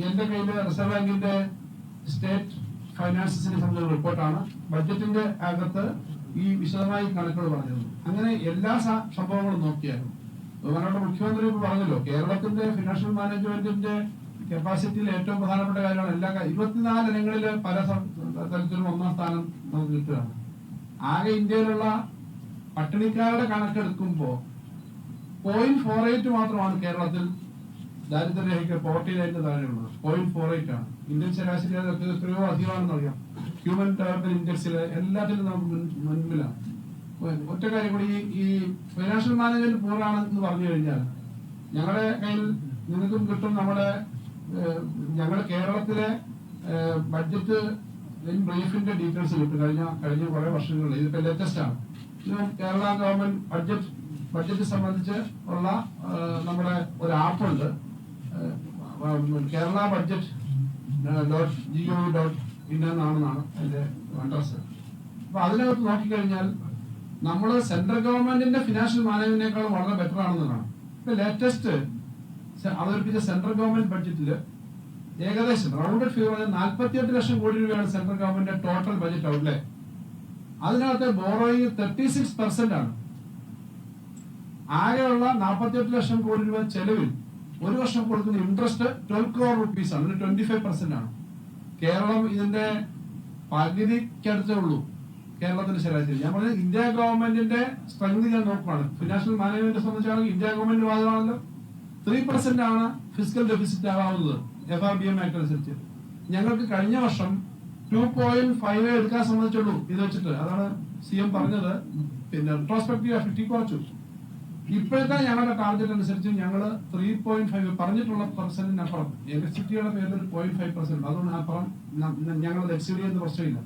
D: എന്റെ കയ്യില് റിസർവ് ബാങ്കിന്റെ സ്റ്റേറ്റ് ഫൈനാൻസിനെ സംബന്ധിച്ച റിപ്പോർട്ടാണ്. ബഡ്ജറ്റിന്റെ അകത്ത് ഈ വിശദമായി കണക്കുകൾ പറഞ്ഞത്. അങ്ങനെ എല്ലാ സംഭവങ്ങളും നോക്കിയായിരുന്നു. ബഹുമാനപ്പെട്ട മുഖ്യമന്ത്രി ഇപ്പൊ പറഞ്ഞല്ലോ, കേരളത്തിന്റെ ഫിനാൻഷ്യൽ മാനേജ്മെന്റിന്റെ കപ്പാസിറ്റിയിൽ ഏറ്റവും പ്രധാനപ്പെട്ട കാര്യമാണ് 24 ഇനങ്ങളില് പല തരത്തിലും 1ാം സ്ഥാനം നമുക്ക് കിട്ടുകയാണ്. ആകെ ഇന്ത്യയിലുള്ള പട്ടിണിക്കാരുടെ കണക്കെടുക്കുമ്പോ 0.48 മാത്രമാണ് കേരളത്തിൽ ദാരിദ്ര്യരേഖയ്ക്ക് പോവർട്ടി ലൈനിന് താഴെയുള്ളത്. 0.48 ആണ്. ഇന്ത്യൻ ശരാശരി എത്രയോ അധികമാണെന്ന് അറിയാം. ഹ്യൂമൻ ഡെവലപ്മെന്റ് ഇൻഡെക്സില് എല്ലാത്തിലും നമുക്ക് മുൻപിലാണ്. ഒറ്റ കാര്യം കൂടി, ഈ ഫൈനാൻഷ്യൽ മാനേജ്മെന്റ് പൂർണ്ണമാണെന്ന് പറഞ്ഞു കഴിഞ്ഞാൽ ഞങ്ങളുടെ കയ്യിൽ നിങ്ങൾക്കും കിട്ടും. ഞങ്ങളുടെ കേരളത്തിലെ ബഡ്ജറ്റ് ബ്രീഫിന്റെ ഡീറ്റെയിൽസ് കിട്ടും. കഴിഞ്ഞ കുറെ വർഷങ്ങളിൽ ഇതിപ്പോ ലേറ്റസ്റ്റ് ആണ്. കേരള ഗവൺമെന്റ് ബഡ്ജറ്റ് സംബന്ധിച്ച് ഉള്ള നമ്മുടെ ഒരു ആപ്പുണ്ട്, കേരള ബഡ്ജറ്റ് .gov.in എന്നാണെന്നാണ് അതിന്റെ അഡ്രസ്. അപ്പൊ അതിനകത്ത് നോക്കിക്കഴിഞ്ഞാൽ നമ്മൾ സെൻട്രൽ ഗവൺമെന്റിന്റെ ഫിനാൻഷ്യൽ മാനേജ്മെന്റിനേക്കാളും വളരെ ബെറ്റർ ആണെന്ന് കാണാം. ഇപ്പൊ ലേറ്റസ്റ്റ് അവതരിപ്പിച്ച സെൻട്രൽ ഗവൺമെന്റ് ബഡ്ജറ്റില് ഏകദേശം റൗണ്ടഡ് ഫിഗർ 48 ലക്ഷം കോടി രൂപയാണ് central government total budget outlay. അതിനകത്ത് ബോറോയിങ് 36% ആണ്. ആകെയുള്ള 48 ലക്ഷം കോടി രൂപ ചെലവിൽ ഒരു വർഷം കൊടുക്കുന്ന ഇൻട്രസ്റ്റ് 12 crore rupees ആണ്. 25% ആണ്. കേരളം ഇതിന്റെ പകുതിക്കടുത്തേ ഉള്ളൂ കേരളത്തിന്റെ ശരാശരി. ഞാൻ പറഞ്ഞത് ഇന്ത്യ ഗവൺമെന്റിന്റെ സ്ട്രെങ്ത് ഞാൻ നോക്കുകയാണ്. ഫിനാൻഷ്യൽ മാനേജ്മെന്റിനെ സംബന്ധിച്ചാണെങ്കിൽ ഇന്ത്യ ഗവൺമെന്റ് വാദമാണല്ലോ 3% ആണ് ഫിസിക്കൽ ഡെഫിസിറ്റ് ആവാവുന്നത് FRBM ആക്ട് അനുസരിച്ച്. ഞങ്ങൾക്ക് കഴിഞ്ഞ വർഷം 2.5 എടുക്കാൻ സംബന്ധിച്ചുള്ളൂ ഇത് വെച്ചിട്ട്. അതാണ് CM പറഞ്ഞത്. പിന്നെ റെട്രോസ്പെക്റ്റീവ് എഫക്റ്റ് കുറച്ചു. ഇപ്പോഴത്തെ ഞങ്ങളുടെ ടാർഗറ്റ് അനുസരിച്ച് ഞങ്ങൾ 3.5 പറഞ്ഞിട്ടുള്ള പെർസെന്റിനപ്പുറം ഇലക്ട്രിസിറ്റിയുടെ പേരിൽ ഒരു 0.5%. അതുകൊണ്ട് അപ്പുറം ഞങ്ങൾ എക്സീഡ് ചെയ്യുന്ന പ്രശ്നമില്ല.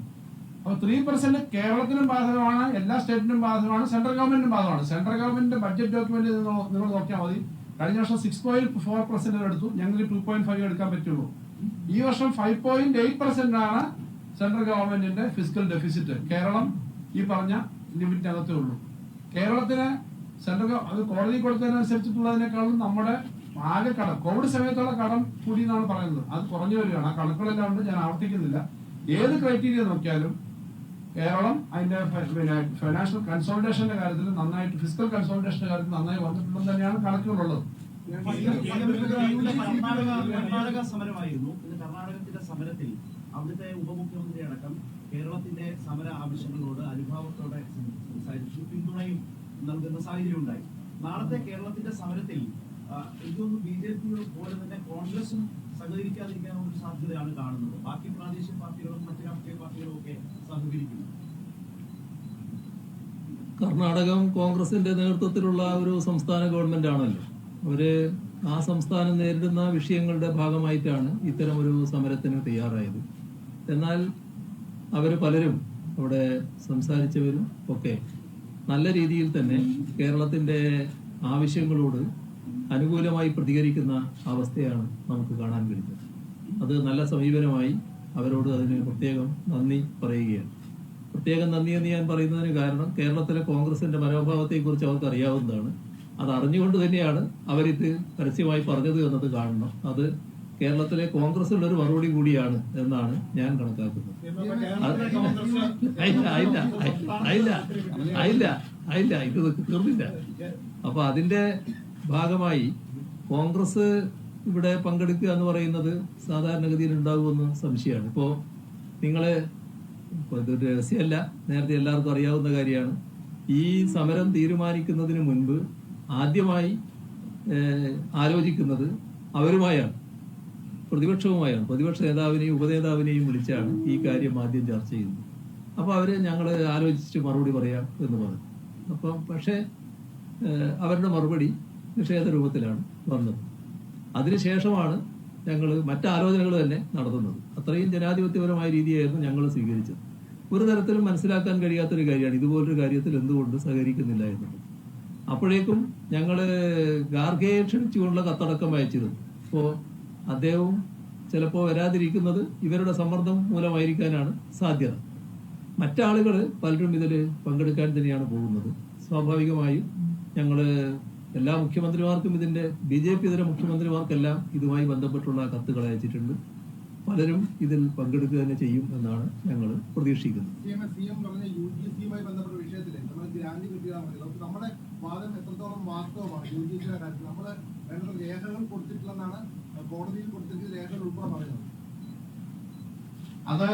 D: അപ്പൊ 3% കേരളത്തിനും ബാധകമാണ്, എല്ലാ സ്റ്റേറ്റിനും ബാധകമാണ്, സെൻട്രൽ ഗവൺമെന്റിനും ബാധകമാണ്. സെൻട്രൽ ഗവൺമെന്റിന്റെ ബഡ്ജറ്റ് ഡോക്യുമെന്റ് നിങ്ങൾ നോക്കിയാൽ മതി. കഴിഞ്ഞ വർഷം 6.4% എടുത്തു, ഞങ്ങൾക്ക് 2.5 എടുക്കാൻ പറ്റുള്ളൂ. ഈ വർഷം 5.8% ആണ് സെൻട്രൽ ഗവൺമെന്റിന്റെ ഫിസിക്കൽ ഡെഫിസിറ്റ്. കേരളം ഈ പറഞ്ഞ ലിമിറ്റിനകത്തേ ഉള്ളൂ. കേരളത്തിന് സെൻട്രൽ അത് കോടതി കൊടുത്തതിനനുസരിച്ചിട്ടുള്ളതിനേക്കാളും നമ്മുടെ ആകെ കടം കോവിഡ് സമയത്തുള്ള കടം കൂടി എന്നാണ് പറയുന്നത്. അത് കുറഞ്ഞു വരികയാണ്. ആ കണക്കുകളെല്ലാം ഉണ്ട്, ഞാൻ ആവർത്തിക്കുന്നില്ല. ഏത് ക്രൈറ്റീരിയ നോക്കിയാലും കേരളം അതിന്റെ ഫൈനാൻഷ്യൽ കൺസോളിഡേഷന്റെ കാര്യത്തിൽ നന്നായിട്ട്, ഫിസിക്കൽ കൺസോളിഡേഷന്റെ കാര്യത്തിൽ നന്നായി വന്നിട്ടുണ്ടെന്ന് തന്നെയാണ് കണക്കുകളുള്ളത്.
F: കർണാടക സമരമായിരുന്നു. കർണാടകത്തിന്റെ സമരത്തിൽ അവിടുത്തെ ഉപമുഖ്യമന്ത്രി അടക്കം കേരളത്തിന്റെ സമര ആവശ്യങ്ങളോട് അനുഭാവത്തോടെ സംസാരിച്ചു, പിന്തുണയും നൽകുന്ന സാഹചര്യം ഉണ്ടായി. നാളത്തെ കേരളത്തിന്റെ സമരത്തിൽ എനിക്കൊന്ന് BJP പോലെ തന്നെ കോൺഗ്രസും സഹകരിക്കാതിരിക്കാനുള്ള ഒരു സാധ്യതയാണ് കാണുന്നത്. ബാക്കി പ്രാദേശിക പാർട്ടികളും മറ്റു രാഷ്ട്രീയ പാർട്ടികളും ഒക്കെ സഹകരിക്കുന്നു.
B: കർണാടകം കോൺഗ്രസിന്റെ നേതൃത്വത്തിലുള്ള ഒരു സംസ്ഥാന ഗവൺമെന്റ് ആണല്ലോ. അവര് ആ സംസ്ഥാനം നേരിടുന്ന വിഷയങ്ങളുടെ ഭാഗമായിട്ടാണ് ഇത്തരം ഒരു സമരത്തിന് തയ്യാറായത്. എന്നാൽ അവര് പലരും അവിടെ സംസാരിച്ചവരും ഒക്കെ നല്ല രീതിയിൽ തന്നെ കേരളത്തിന്റെ ആവശ്യങ്ങളോട് അനുകൂലമായി പ്രതികരിക്കുന്ന അവസ്ഥയാണ് നമുക്ക് കാണാൻ കഴിയുന്നത്. അത് നല്ല സമീപനമായി അവരോട് അതിന് പ്രത്യേകം നന്ദി പറയുകയാണ്. പ്രത്യേകം നന്ദി എന്ന് ഞാൻ പറയുന്നതിന് കാരണം കേരളത്തിലെ കോൺഗ്രസിന്റെ മനോഭാവത്തെക്കുറിച്ച് അവർക്ക് അറിയാവുന്നതാണ്. അത് അറിഞ്ഞുകൊണ്ട് തന്നെയാണ് അവരിത് പരസ്യമായി പറഞ്ഞത് എന്നത് കാണണം. അത് കേരളത്തിലെ കോൺഗ്രസിലുള്ള ഒരു മറുപടി കൂടിയാണ് എന്നാണ് ഞാൻ കണക്കാക്കുന്നത്. ഇത് തീർന്നില്ല. അപ്പൊ അതിന്റെ ഭാഗമായി കോൺഗ്രസ് ഇവിടെ പങ്കെടുക്കുക എന്ന് പറയുന്നത് സാധാരണഗതിയിൽ ഉണ്ടാകുമെന്ന് സംശയമാണ്. ഇപ്പോ നിങ്ങള് ഇതൊരു രഹസ്യമല്ല, നേരത്തെ എല്ലാവർക്കും അറിയാവുന്ന കാര്യമാണ്. ഈ സമരം തീരുമാനിക്കുന്നതിന് മുൻപ് ആദ്യമായി ആലോചിക്കുന്നത് അവരുമായാണ്, പ്രതിപക്ഷവുമായാണ്. പ്രതിപക്ഷ നേതാവിനെയും ഉപനേതാവിനെയും വിളിച്ചാണ് ഈ കാര്യം ആദ്യം ചർച്ച ചെയ്യുന്നത്. അപ്പോൾ അവര് ഞങ്ങൾ ആലോചിച്ചിട്ട് മറുപടി പറയാം എന്ന് പറഞ്ഞു. അപ്പം പക്ഷേ അവരുടെ മറുപടി നിഷേധ രൂപത്തിലാണ് വന്നത്. അതിനുശേഷമാണ് ഞങ്ങൾ മറ്റാലോചനകൾ തന്നെ നടത്തുന്നത്. അത്രയും ജനാധിപത്യപരമായ രീതിയായിരുന്നു ഞങ്ങൾ സ്വീകരിച്ചത്. ഒരു തരത്തിലും മനസ്സിലാക്കാൻ കഴിയാത്തൊരു കാര്യമാണ് ഇതുപോലൊരു കാര്യത്തിൽ എന്തുകൊണ്ട് സഹകരിക്കുന്നില്ല എന്നുള്ളത്. അപ്പോഴേക്കും ഞങ്ങൾ ഗാർഗയെ ക്ഷണിച്ചുകൊണ്ടുള്ള കത്തടക്കം അയച്ചിരുന്നു. അപ്പോൾ അദ്ദേഹവും ചിലപ്പോൾ വരാതിരിക്കുന്നത് ഇവരുടെ സമ്മർദ്ദം മൂലമായിരിക്കാനാണ് സാധ്യത. മറ്റാളുകൾ പലരും ഇതിൽ പങ്കെടുക്കാൻ തന്നെയാണ് പോകുന്നത്. സ്വാഭാവികമായും ഞങ്ങൾ എല്ലാ മുഖ്യമന്ത്രിമാർക്കും ഇതിന്റെ BJP ഇതര മുഖ്യമന്ത്രിമാർക്കെല്ലാം ഇതുമായി ബന്ധപ്പെട്ടുള്ള കത്തുകൾ അയച്ചിട്ടുണ്ട്. പലരും ഇതിൽ പങ്കെടുക്കുക തന്നെ ചെയ്യും എന്നാണ് ഞങ്ങൾ പ്രതീക്ഷിക്കുന്നത്.
C: CM പറഞ്ഞ UGC-യുമായി ബന്ധപ്പെട്ട വിഷയത്തിൽ നമ്മൾ ഗ്രാന്റ് കിട്ടിയാൽ മതി. നമ്മുടെ വാദം എത്രത്തോളം വാസ്തവമാണ്? UGC-യുടെ കാര്യത്തിൽ നമ്മൾ വേണ്ട രേഖകൾ കൊടുത്തിട്ടില്ലെന്നാണ് കോടതിയിൽ കൊടുത്തിട്ട് രേഖകൾ ഉൾപ്പെടെ പറയുന്നത്.
D: അത്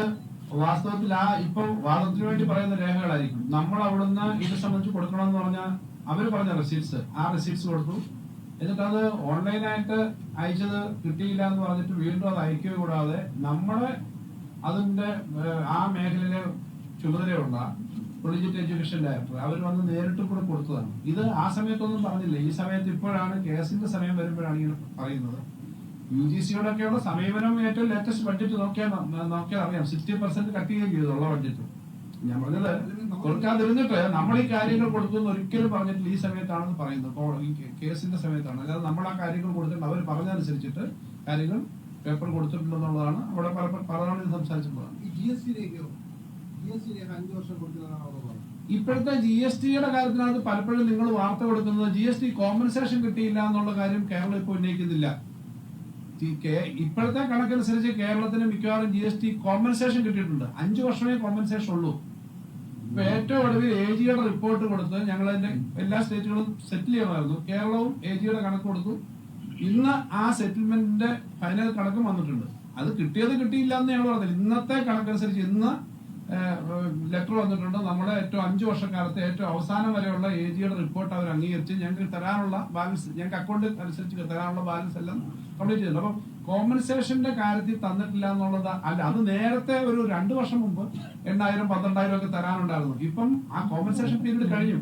D: വാസ്തവത്തിൽ ഇപ്പൊ വാദത്തിന് വേണ്ടി പറയുന്ന രേഖകളായിരിക്കും. നമ്മൾ അവിടുന്ന് ഇത് സംബന്ധിച്ച് കൊടുക്കണമെന്ന് പറഞ്ഞാൽ അവര് പറഞ്ഞ റെസീപ്റ്റ്സ്, ആ റെസീപ്റ്റ്സ് കൊടുത്തു. എന്നിട്ട് അത് ഓൺലൈനായിട്ട് അയച്ചത് കിട്ടിയില്ല എന്ന് പറഞ്ഞിട്ട് വീണ്ടും അത് അയക്കുക കൂടാതെ നമ്മളെ അതിന്റെ ആ മേഖലയിലെ ചുമതലയുള്ള കൊളീജിയറ്റ് എഡ്യൂക്കേഷൻ ഡയറക്ടർ അവർ വന്ന് നേരിട്ട് കൂടെ കൊടുത്തതാണ്. ഇത് ആ സമയത്തൊന്നും പറഞ്ഞില്ല. ഈ സമയത്ത് ഇപ്പോഴാണ് കേസിന്റെ സമയം വരുമ്പോഴാണ് ഇങ്ങനെ പറയുന്നത്. UGC-യോടൊക്കെയുള്ള സമീപനം ഏറ്റവും ലേറ്റസ്റ്റ് ബഡ്ജറ്റ് നോക്കിയാൽ അറിയാം. 60% കട്ട് ചെയ്യുകയും ചെയ്തു ഉള്ള ബഡ്ജറ്റ്. ഞാൻ പറഞ്ഞത് കൊടുക്കാതിരുന്നിട്ട് നമ്മൾ ഈ കാര്യങ്ങൾ കൊടുത്തെന്ന് ഒരിക്കലും പറഞ്ഞിട്ടില്ല. ഈ സമയത്താണെന്ന് പറയുന്നത്, ഈ കേസിന്റെ സമയത്താണ്. അതായത് നമ്മൾ ആ കാര്യങ്ങൾ കൊടുത്തിട്ട് അവർ പറഞ്ഞതനുസരിച്ചിട്ട് കാര്യങ്ങൾ പേപ്പർ കൊടുത്തിട്ടുണ്ടെന്നുള്ളതാണ് അവിടെ പലതവണ സംസാരിച്ചിട്ടുള്ളത്. ഇപ്പോഴത്തെ GST-യുടെ കാര്യത്തിനകത്ത് പലപ്പോഴും നിങ്ങൾ വാർത്ത കൊടുക്കുന്നത് GST കോമ്പൻസേഷൻ കിട്ടിയില്ല എന്നുള്ള കാര്യം കേരളം ഇപ്പോൾ ഉന്നയിക്കുന്നില്ല. ഇപ്പോഴത്തെ കണക്കനുസരിച്ച് കേരളത്തിന് മിക്കവാറും GST കോമ്പൻസേഷൻ കിട്ടിയിട്ടുണ്ട്. 5 വർഷമേ കോമ്പൻസേഷൻ ഉള്ളൂ. ഇപ്പൊ ഏറ്റവും ഒടുവിൽ AG-യുടെ റിപ്പോർട്ട് കൊടുത്ത് ഞങ്ങൾ അതിന്റെ എല്ലാ സ്റ്റേറ്റുകളും സെറ്റിൽ ചെയ്യണമായിരുന്നു. കേരളവും AG-യുടെ കണക്ക് കൊടുത്തു. ഇന്ന് ആ സെറ്റിൽമെന്റിന്റെ ഫൈനൽ കണക്കും വന്നിട്ടുണ്ട്. അത് കിട്ടിയില്ല എന്ന് ഞങ്ങൾ പറഞ്ഞില്ല. ഇന്നത്തെ കണക്കനുസരിച്ച് ഇന്ന് ലെറ്റർ വന്നിട്ടുണ്ട്. നമ്മുടെ ഏറ്റവും 5 വർഷക്കാലത്തെ ഏറ്റവും അവസാനം വരെയുള്ള AG-യുടെ റിപ്പോർട്ട് അവർ അംഗീകരിച്ച് ഞങ്ങൾക്ക് തരാനുള്ള ബാലൻസ്, ഞങ്ങൾക്ക് അക്കൗണ്ട് അനുസരിച്ച് തരാനുള്ള ബാലൻസ് എല്ലാം കംപ്ലീറ്റ് ചെയ്തിട്ടുണ്ട്. അപ്പം കോമ്പൻസേഷന്റെ കാര്യത്തിൽ തന്നിട്ടില്ല എന്നുള്ളത് അല്ല. അത് നേരത്തെ ഒരു 2 വർഷം മുമ്പ് 8,000 12,000 ഒക്കെ തരാനുണ്ടായിരുന്നു. ഇപ്പം ആ കോമ്പൻസേഷൻ പീരീഡ് കഴിഞ്ഞു.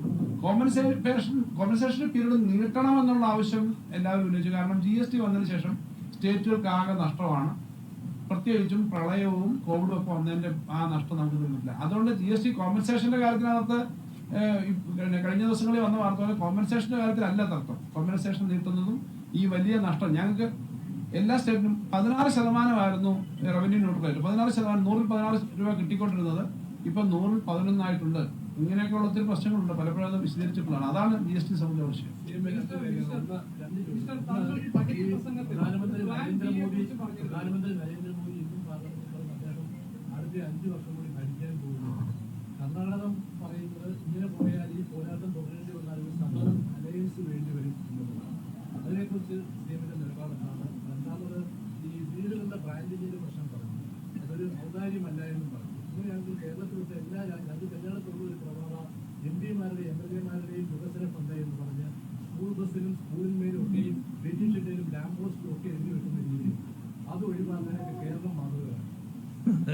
D: കോമ്പൻസേഷൻ പീരീഡ് നീട്ടണം എന്നുള്ള ആവശ്യം എല്ലാവരും ഉന്നയിച്ചു. കാരണം GST വന്നതിന് ശേഷം സ്റ്റേറ്റുകൾക്ക് ആകെ നഷ്ടമാണ്. പ്രത്യേകിച്ചും പ്രളയവും കോവിഡും ഒക്കെ വന്നതിന്റെ ആ നഷ്ടം നമുക്ക് തീർന്നിട്ടില്ല. അതുകൊണ്ട് GST കോമ്പൻസേഷന്റെ കാര്യത്തിനകത്ത് കഴിഞ്ഞ ദിവസങ്ങളിൽ വന്ന വാർത്ത പോലെ കോമ്പൻസേഷന്റെ കാര്യത്തിലല്ല തർക്കം. കോമ്പൻസേഷൻ നീട്ടുന്നതും ഈ വലിയ നഷ്ടം ഞങ്ങൾക്ക് എല്ലാ സ്റ്റേറ്റിനും 16% റവന്യൂ ന്യൂട്രലായിട്ട് 16%, 100-ൽ 14 രൂപ കിട്ടിക്കൊണ്ടിരുന്നത് ഇപ്പൊ 100-ൽ 11 ആയിട്ടുണ്ട്. ഇങ്ങനെയൊക്കെയുള്ള ഒത്തിരി പ്രശ്നങ്ങളുണ്ട്. പലപ്പോഴും അത് വിശദീകരിച്ചിട്ടുള്ളതാണ്. അതാണ് GST സംബന്ധിച്ച വിഷയം.
G: പ്രധാനമന്ത്രി നരേന്ദ്രമോദി ഇന്നും അടുത്ത 5 വർഷം കൂടി ഭരിക്കാൻ പോകുന്നു. കർണാടകം പറയുന്നത് ഇങ്ങനെ പോയാൽ ഈ പോരാട്ടം തുടരേണ്ടി വന്നാൽ ഒരു സമ്മതം അലയൻസ് വേണ്ടി വരും എന്നുള്ളതാണ്. അതിനെക്കുറിച്ച് CM-ന്റെ നിലപാടെന്നാണ്. രണ്ടാമത് ഈ വീടുകളുടെ ബ്രാൻഡിങ്ങിന്റെ പ്രശ്നം പറഞ്ഞു. അതൊരു ഔദാര്യമല്ല എന്നും പറഞ്ഞു. ഇങ്ങനെയാണെങ്കിൽ കേരളത്തിലത്തെ എല്ലാ കല്യാണത്തിലുള്ള ഒരു പ്രവണത MP-മാരുടെയും MLA-മാരുടെയും വികസന ഫണ്ട് എന്ന് പറഞ്ഞ് സ്കൂൾ ബസ്സിലും സ്കൂളിന്മേലും ഒക്കെയും വെറ്റിഷന്റേലും ലാമ്പ് പോസ്റ്റും ഒക്കെ എഴുതി വെക്കുന്ന രീതി, അത് ഒഴിവാക്കാനായിട്ട് കേരളം മാതൃകയാണ്.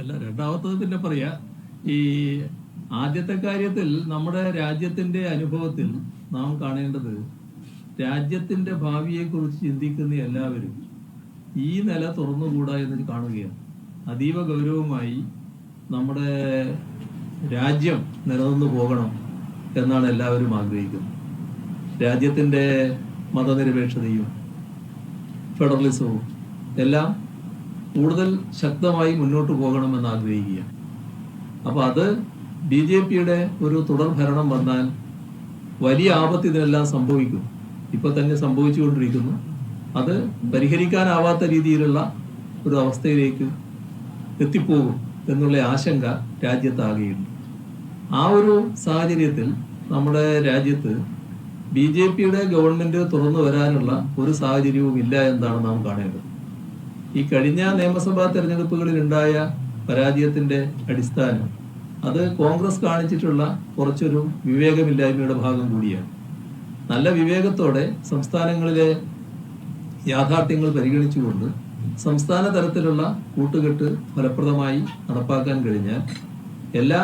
B: അല്ല, രണ്ടാമത്തത് പിന്നെ പറയാ. ഈ ആദ്യത്തെ കാര്യത്തിൽ നമ്മുടെ രാജ്യത്തിന്റെ അനുഭവത്തിൽ നാം കാണേണ്ടത്, രാജ്യത്തിന്റെ ഭാവിയെ കുറിച്ച് ചിന്തിക്കുന്ന എല്ലാവരും ഈ നില തുറന്നുകൂടാ എന്ന് കാണുകയാണ്. അതീവ ഗൗരവമായി നമ്മുടെ രാജ്യം നിലനിന്നു പോകണം എന്നാണ് എല്ലാവരും ആഗ്രഹിക്കുന്നത്. രാജ്യത്തിന്റെ മതനിരപേക്ഷതയും ഫെഡറലിസവും എല്ലാം കൂടുതൽ ശക്തമായി മുന്നോട്ട് പോകണമെന്ന് ആഗ്രഹിക്കുക. അപ്പൊ അത് BJP-യുടെ ഒരു തുടർ ഭരണം വന്നാൽ വലിയ ആപത്ത് ഇതിനെല്ലാം സംഭവിക്കും. ഇപ്പൊ തന്നെ സംഭവിച്ചുകൊണ്ടിരിക്കുന്നു. അത് പരിഹരിക്കാനാവാത്ത രീതിയിലുള്ള ഒരു അവസ്ഥയിലേക്ക് എത്തിപ്പോകും എന്നുള്ള ആശങ്ക രാജ്യത്താകെയുണ്ട്. ആ ഒരു സാഹചര്യത്തിൽ നമ്മുടെ രാജ്യത്ത് BJP-യുടെ ഗവൺമെന്റ് തുറന്നു വരാനുള്ള ഒരു സാഹചര്യവും ഇല്ല എന്നാണ് നാം കാണേണ്ടത്. ഈ കഴിഞ്ഞ നിയമസഭാ തെരഞ്ഞെടുപ്പുകളിൽ ഉണ്ടായ പരാജയത്തിന്റെ അടിസ്ഥാനം അത് കോൺഗ്രസ് കാണിച്ചിട്ടുള്ള കുറച്ചൊരു വിവേകമില്ലായ്മയുടെ ഭാഗം കൂടിയാണ്. നല്ല വിവേകത്തോടെ സംസ്ഥാനങ്ങളിലെ യാഥാർത്ഥ്യങ്ങൾ പരിഗണിച്ചുകൊണ്ട് സംസ്ഥാന തലത്തിലുള്ള കൂട്ടുകെട്ട് ഫലപ്രദമായി നടപ്പാക്കാൻ കഴിഞ്ഞാൽ എല്ലാ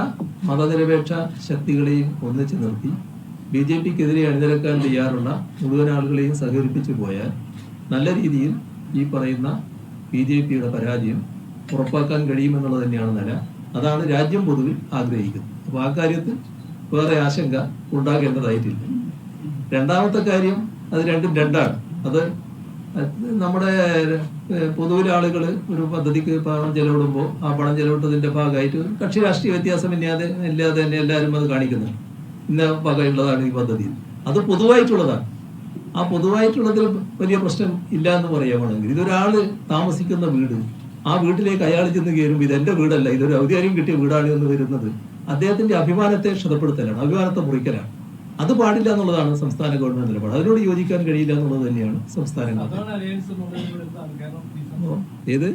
B: മതനിരപേക്ഷ ശക്തികളെയും ഒന്നിച്ചു നിർത്തി BJPക്കെതിരെ അണിനിരക്കാൻ തയ്യാറുള്ള മുഴുവൻ ആളുകളെയും സഹകരിപ്പിച്ചു പോയാൽ നല്ല രീതിയിൽ ഈ പറയുന്ന BJPയുടെ പരാജയം ഉറപ്പാക്കാൻ കഴിയുമെന്നുള്ളത് തന്നെയാണ് നില. അതാണ് രാജ്യം പൊതുവിൽ ആഗ്രഹിക്കുന്നത്. അപ്പോൾ ആ കാര്യത്തിൽ വേറെ ആശങ്ക ഉണ്ടാകേണ്ടതായിട്ടില്ല. രണ്ടാമത്തെ കാര്യം, അത് രണ്ടും രണ്ടാണ്. അത് നമ്മുടെ പൊതുവിലെ ആളുകൾ ഒരു പദ്ധതിക്ക് പണം ചെലവിടുമ്പോൾ ആ പണം ചെലവിട്ടതിന്റെ ഭാഗമായിട്ട് കക്ഷി രാഷ്ട്രീയ വ്യത്യാസം ഇല്ലാതെ തന്നെ എല്ലാവരും അത് കാണിക്കുന്നു. ഇന്ന വകയുള്ളതാണ് ഈ പദ്ധതി. അത് പൊതുവായിട്ടുള്ളതാണ്. ആ പൊതുവായിട്ടുള്ളതിൽ വലിയ പ്രശ്നം ഇല്ല എന്ന് പറയാമെങ്കിൽ ഇതൊരാള് താമസിക്കുന്ന വീട്, ആ വീട്ടിലേക്ക് അയാൾ ചെന്ന് കയറുമ്പോൾ ഇതെന്റെ വീടല്ല, ഇതൊരു ഔദ്യോഗികം കിട്ടിയ വീടാണ് എന്ന് വരുന്നത് അദ്ദേഹത്തിന്റെ അഭിമാനത്തെ ക്ഷതപ്പെടുത്തലാണ്, അഭിമാനത്തെ മുറിക്കലാണ്. അത് പാടില്ല എന്നുള്ളതാണ് സംസ്ഥാന ഗവൺമെന്റ് നിലപാട്. അതിനോട് യോജിക്കാൻ കഴിയില്ല എന്നുള്ളത് തന്നെയാണ് സംസ്ഥാനങ്ങൾ. ഏത്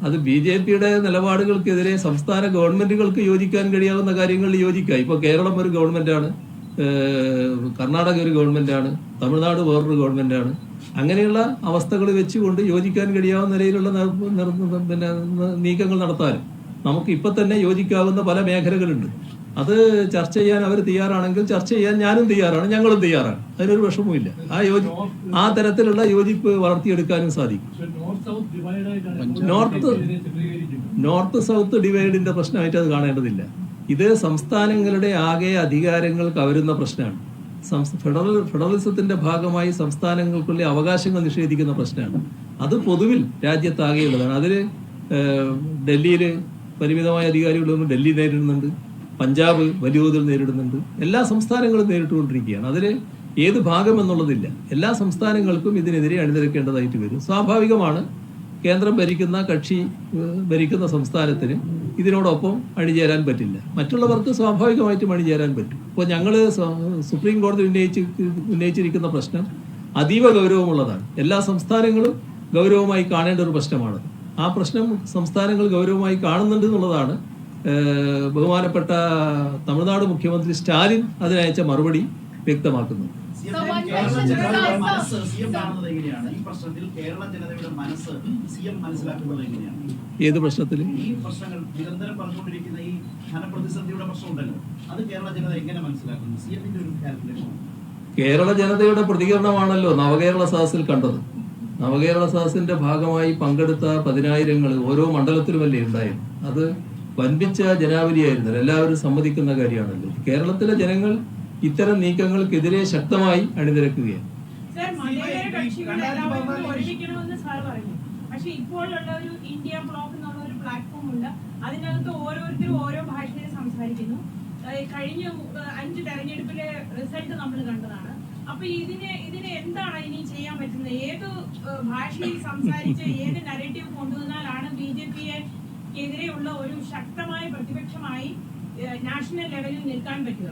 B: അത് BJPയുടെ നിലപാടുകൾക്കെതിരെ സംസ്ഥാന ഗവൺമെന്റുകൾക്ക് യോജിക്കാൻ കഴിയാവുന്ന കാര്യങ്ങളിൽ യോജിക്കാം. ഇപ്പൊ കേരളം ഒരു ഗവൺമെന്റാണ്, കർണാടക ഒരു ഗവൺമെന്റാണ്, തമിഴ്നാട് വേറൊരു ഗവൺമെന്റാണ്. അങ്ങനെയുള്ള അവസ്ഥകൾ വെച്ചുകൊണ്ട് യോജിക്കാൻ കഴിയാവുന്ന നിലയിലുള്ള പിന്നെ നീക്കങ്ങൾ നടത്താനും നമുക്ക് ഇപ്പൊ തന്നെ യോജിക്കാവുന്ന പല മേഖലകളുണ്ട്. അത് ചർച്ച ചെയ്യാൻ അവർ തയ്യാറാണെങ്കിൽ ചർച്ച ചെയ്യാൻ ഞാനും തയ്യാറാണ്, ഞങ്ങളും തയ്യാറാണ്. അതിനൊരു വിഷമവുമില്ല. ആ തരത്തിലുള്ള യോജിപ്പ് വളർത്തിയെടുക്കാനും സാധിക്കും. നോർത്ത് സൗത്ത് ഡിവൈഡിന്റെ പ്രശ്നമായിട്ട് അത് കാണേണ്ടതില്ല. ഇത് സംസ്ഥാനങ്ങളുടെ ആകെ അധികാരങ്ങൾ കവരുന്ന പ്രശ്നമാണ്. ഫെഡറലിസത്തിന്റെ ഭാഗമായി സംസ്ഥാനങ്ങൾക്കുള്ള അവകാശങ്ങൾ നിഷേധിക്കുന്ന പ്രശ്നമാണ്. അത് പൊതുവിൽ രാജ്യത്താകെയുള്ളതാണ്. അതില് ഡൽഹിയില് പരിമിതമായ അധികാരികളൊന്നും ഡൽഹി നേരിടുന്നുണ്ട്, പഞ്ചാബ് വലിയ തോതിൽ നേരിടുന്നുണ്ട്, എല്ലാ സംസ്ഥാനങ്ങളും നേരിട്ടുകൊണ്ടിരിക്കുകയാണ്. അതിൽ ഏത് ഭാഗം എന്നുള്ളതില്ല. എല്ലാ സംസ്ഥാനങ്ങൾക്കും ഇതിനെതിരെ അണിനിരക്കേണ്ടതായിട്ട് വരും. സ്വാഭാവികമാണ്, കേന്ദ്രം ഭരിക്കുന്ന കക്ഷി ഭരിക്കുന്ന സംസ്ഥാനത്തിന് ഇതിനോടൊപ്പം അണിചേരാൻ പറ്റില്ല. മറ്റുള്ളവർക്ക് സ്വാഭാവികമായിട്ടും അണിചേരാൻ പറ്റും. ഇപ്പോൾ ഞങ്ങൾ സുപ്രീം കോടതി ഉന്നയിച്ചിരിക്കുന്ന പ്രശ്നം അതീവ ഗൗരവമുള്ളതാണ്. എല്ലാ സംസ്ഥാനങ്ങളും ഗൗരവമായി കാണേണ്ട ഒരു പ്രശ്നമാണ്. ആ പ്രശ്നം സംസ്ഥാനങ്ങൾ ഗൗരവമായി കാണുന്നുണ്ട് എന്നുള്ളതാണ് ബഹുമാനപ്പെട്ട തമിഴ്നാട് മുഖ്യമന്ത്രി സ്റ്റാലിൻ അതിനയച്ച മറുപടി വ്യക്തമാക്കുന്നത്. ഏത് പ്രശ്നത്തിൽ?
F: ഈ പ്രശ്നങ്ങൾ നിരന്തരം പറഞ്ഞുകൊണ്ടിരിക്കുന്ന ഈ ധനപ്രതിസന്ധിയുടെ പ്രശ്നമുണ്ടല്ലോ, അത് കേരള ജനത എങ്ങനെ മനസ്സിലാക്കുന്നു? സിഎമ്മിന്റെ ഒരു കാൽക്കുലേഷൻ.
B: കേരള ജനതയുടെ പ്രതികരണമാണല്ലോ നവകേരള സദസ്സിൽ കണ്ടത്. നവകേരള സദസ്സിന്റെ ഭാഗമായി പങ്കെടുത്ത 10,000 ഓരോ മണ്ഡലത്തിലുമല്ലേ ഉണ്ടായിരുന്നു. അത് വൻപിച്ച ജനാവലിയായിരുന്നു. എല്ലാവരും സമ്മതിക്കുന്ന കാര്യമാണല്ലോ. കേരളത്തിലെ ജനങ്ങൾ ഇത്തരം നീക്കങ്ങൾക്കെതിരെ ശക്തമായി അണിനിരക്കുകയാണ്.
H: പക്ഷെ ഇപ്പോഴുള്ള ഒരു ഇന്ത്യ ബ്ലോക്ക് എന്നുള്ള ഒരു പ്ലാറ്റ്ഫോം ഉണ്ട്. അതിനകത്ത് ഓരോരുത്തരും ഓരോ ഭാഷയിൽ സംസാരിക്കുന്നു. കഴിഞ്ഞ 5 തെരഞ്ഞെടുപ്പിലെ റിസൾട്ട് നമ്മൾ കണ്ടതാണ്. അപ്പൊ ഇതിന് എന്താണ് ഇനി ചെയ്യാൻ പറ്റുന്നത്? ഏത് ഭാഷയിൽ സംസാരിച്ച് ഏത് നരേറ്റീവ് കൊണ്ടുവന്നാലാണ് BJPക്കെതിരെയുള്ള ഒരു ശക്തമായ പ്രതിപക്ഷമായി നാഷണൽ ലെവലിൽ നിൽക്കാൻ പറ്റുക?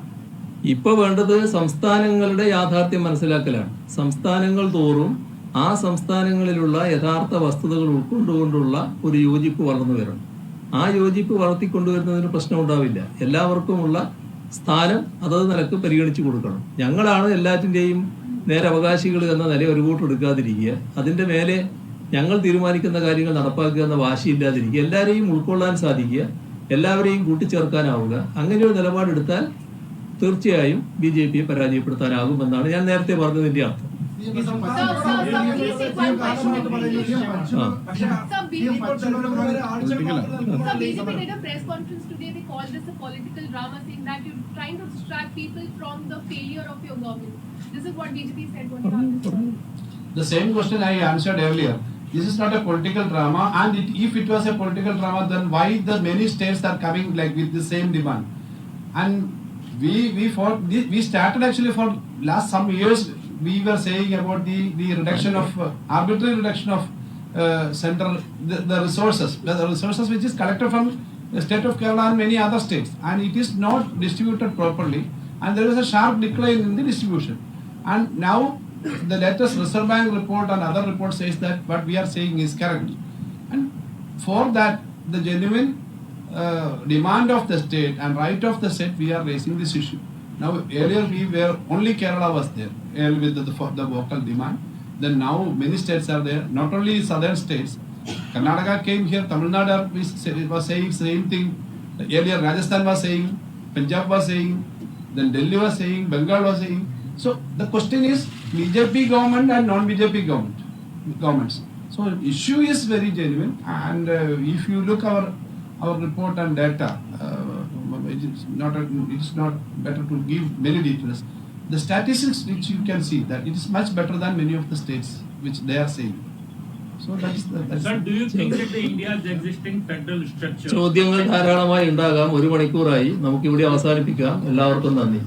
B: ഇപ്പൊ വേണ്ടത് സംസ്ഥാനങ്ങളുടെ യാഥാർത്ഥ്യം മനസ്സിലാക്കലാണ്. സംസ്ഥാനങ്ങൾ തോറും ആ സംസ്ഥാനങ്ങളിലുള്ള യഥാർത്ഥ വസ്തുതകൾ ഉൾക്കൊണ്ടുകൊണ്ടുള്ള ഒരു യോജിപ്പ് വളർന്നു വരണം. ആ യോജിപ്പ് വളർത്തിക്കൊണ്ടുവരുന്നതിന് പ്രശ്നം ഉണ്ടാവില്ല. എല്ലാവർക്കുമുള്ള സ്ഥാനം അതത് നിലക്ക് പരിഗണിച്ചു കൊടുക്കണം. ഞങ്ങളാണ് എല്ലാറ്റിന്റെയും നേരെ അവകാശികൾ എന്ന നില ഒരു കൂട്ടെടുക്കാതിരിക്കുക. അതിന്റെ മേലെ ഞങ്ങൾ തീരുമാനിക്കുന്ന കാര്യങ്ങൾ നടപ്പാക്കുക എന്ന വാശിയില്ലാതിരിക്കുക. എല്ലാവരെയും ഉൾക്കൊള്ളാൻ സാധിക്കുക, എല്ലാവരെയും കൂട്ടിച്ചേർക്കാനാവുക. അങ്ങനെയൊരു നിലപാടെടുത്താൽ തീർച്ചയായും BJPയെ പരാജയപ്പെടുത്താനാകുമെന്നാണ് ഞാൻ നേരത്തെ പറഞ്ഞതിന്റെ അർത്ഥം.
D: The same question I answered earlier. This is not a political drama, and if it was a political drama, then why the many states are coming like with the same demand? And we fought. We started actually for last some years. We were saying about the reduction of arbitrary reduction of central the resources which is collected from the state of Kerala and many other states, and it is not distributed properly, and there is a sharp decline in the distribution. And now the latest Reserve Bank report and other reports says that what we are saying is correct, and for that the genuine demand of the state and right of the state, we are raising this issue. Now, earlier we were only Kerala was there with the vocal demand. Then now many states are there, not only southern states. Karnataka came here, Tamil Nadu was saying same thing. Earlier Rajasthan was saying, Punjab was saying, then Delhi was saying, Bengal was saying. So the question is BJP government and non-BJP governments. So issue is very genuine, and if you look our report and data, it's not better to give many details. The statistics which you can see that it is much better than many of the states which they are saying. So that's
I: Sir, do you think that India's existing federal structure?
B: ചോദ്യങ്ങൾ ധാരാളമായി ഉണ്ടാകാം. 1 മണിക്കൂറായി, നമുക്ക് ഇവിടെ അവസാനിപ്പിക്കാം. എല്ലാവർക്കും നന്ദി.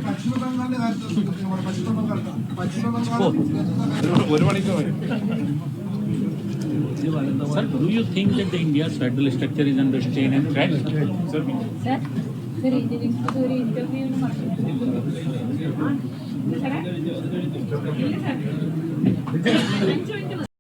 C: പശ്ചിമ ബംഗാളിന്റെ കാര്യത്തിൽ പശ്ചിമ Bengal
I: Sir, do you think that the India's federal structure is under strain and threat? Sir,
H: ഒരു ഇന്റർവ്യൂ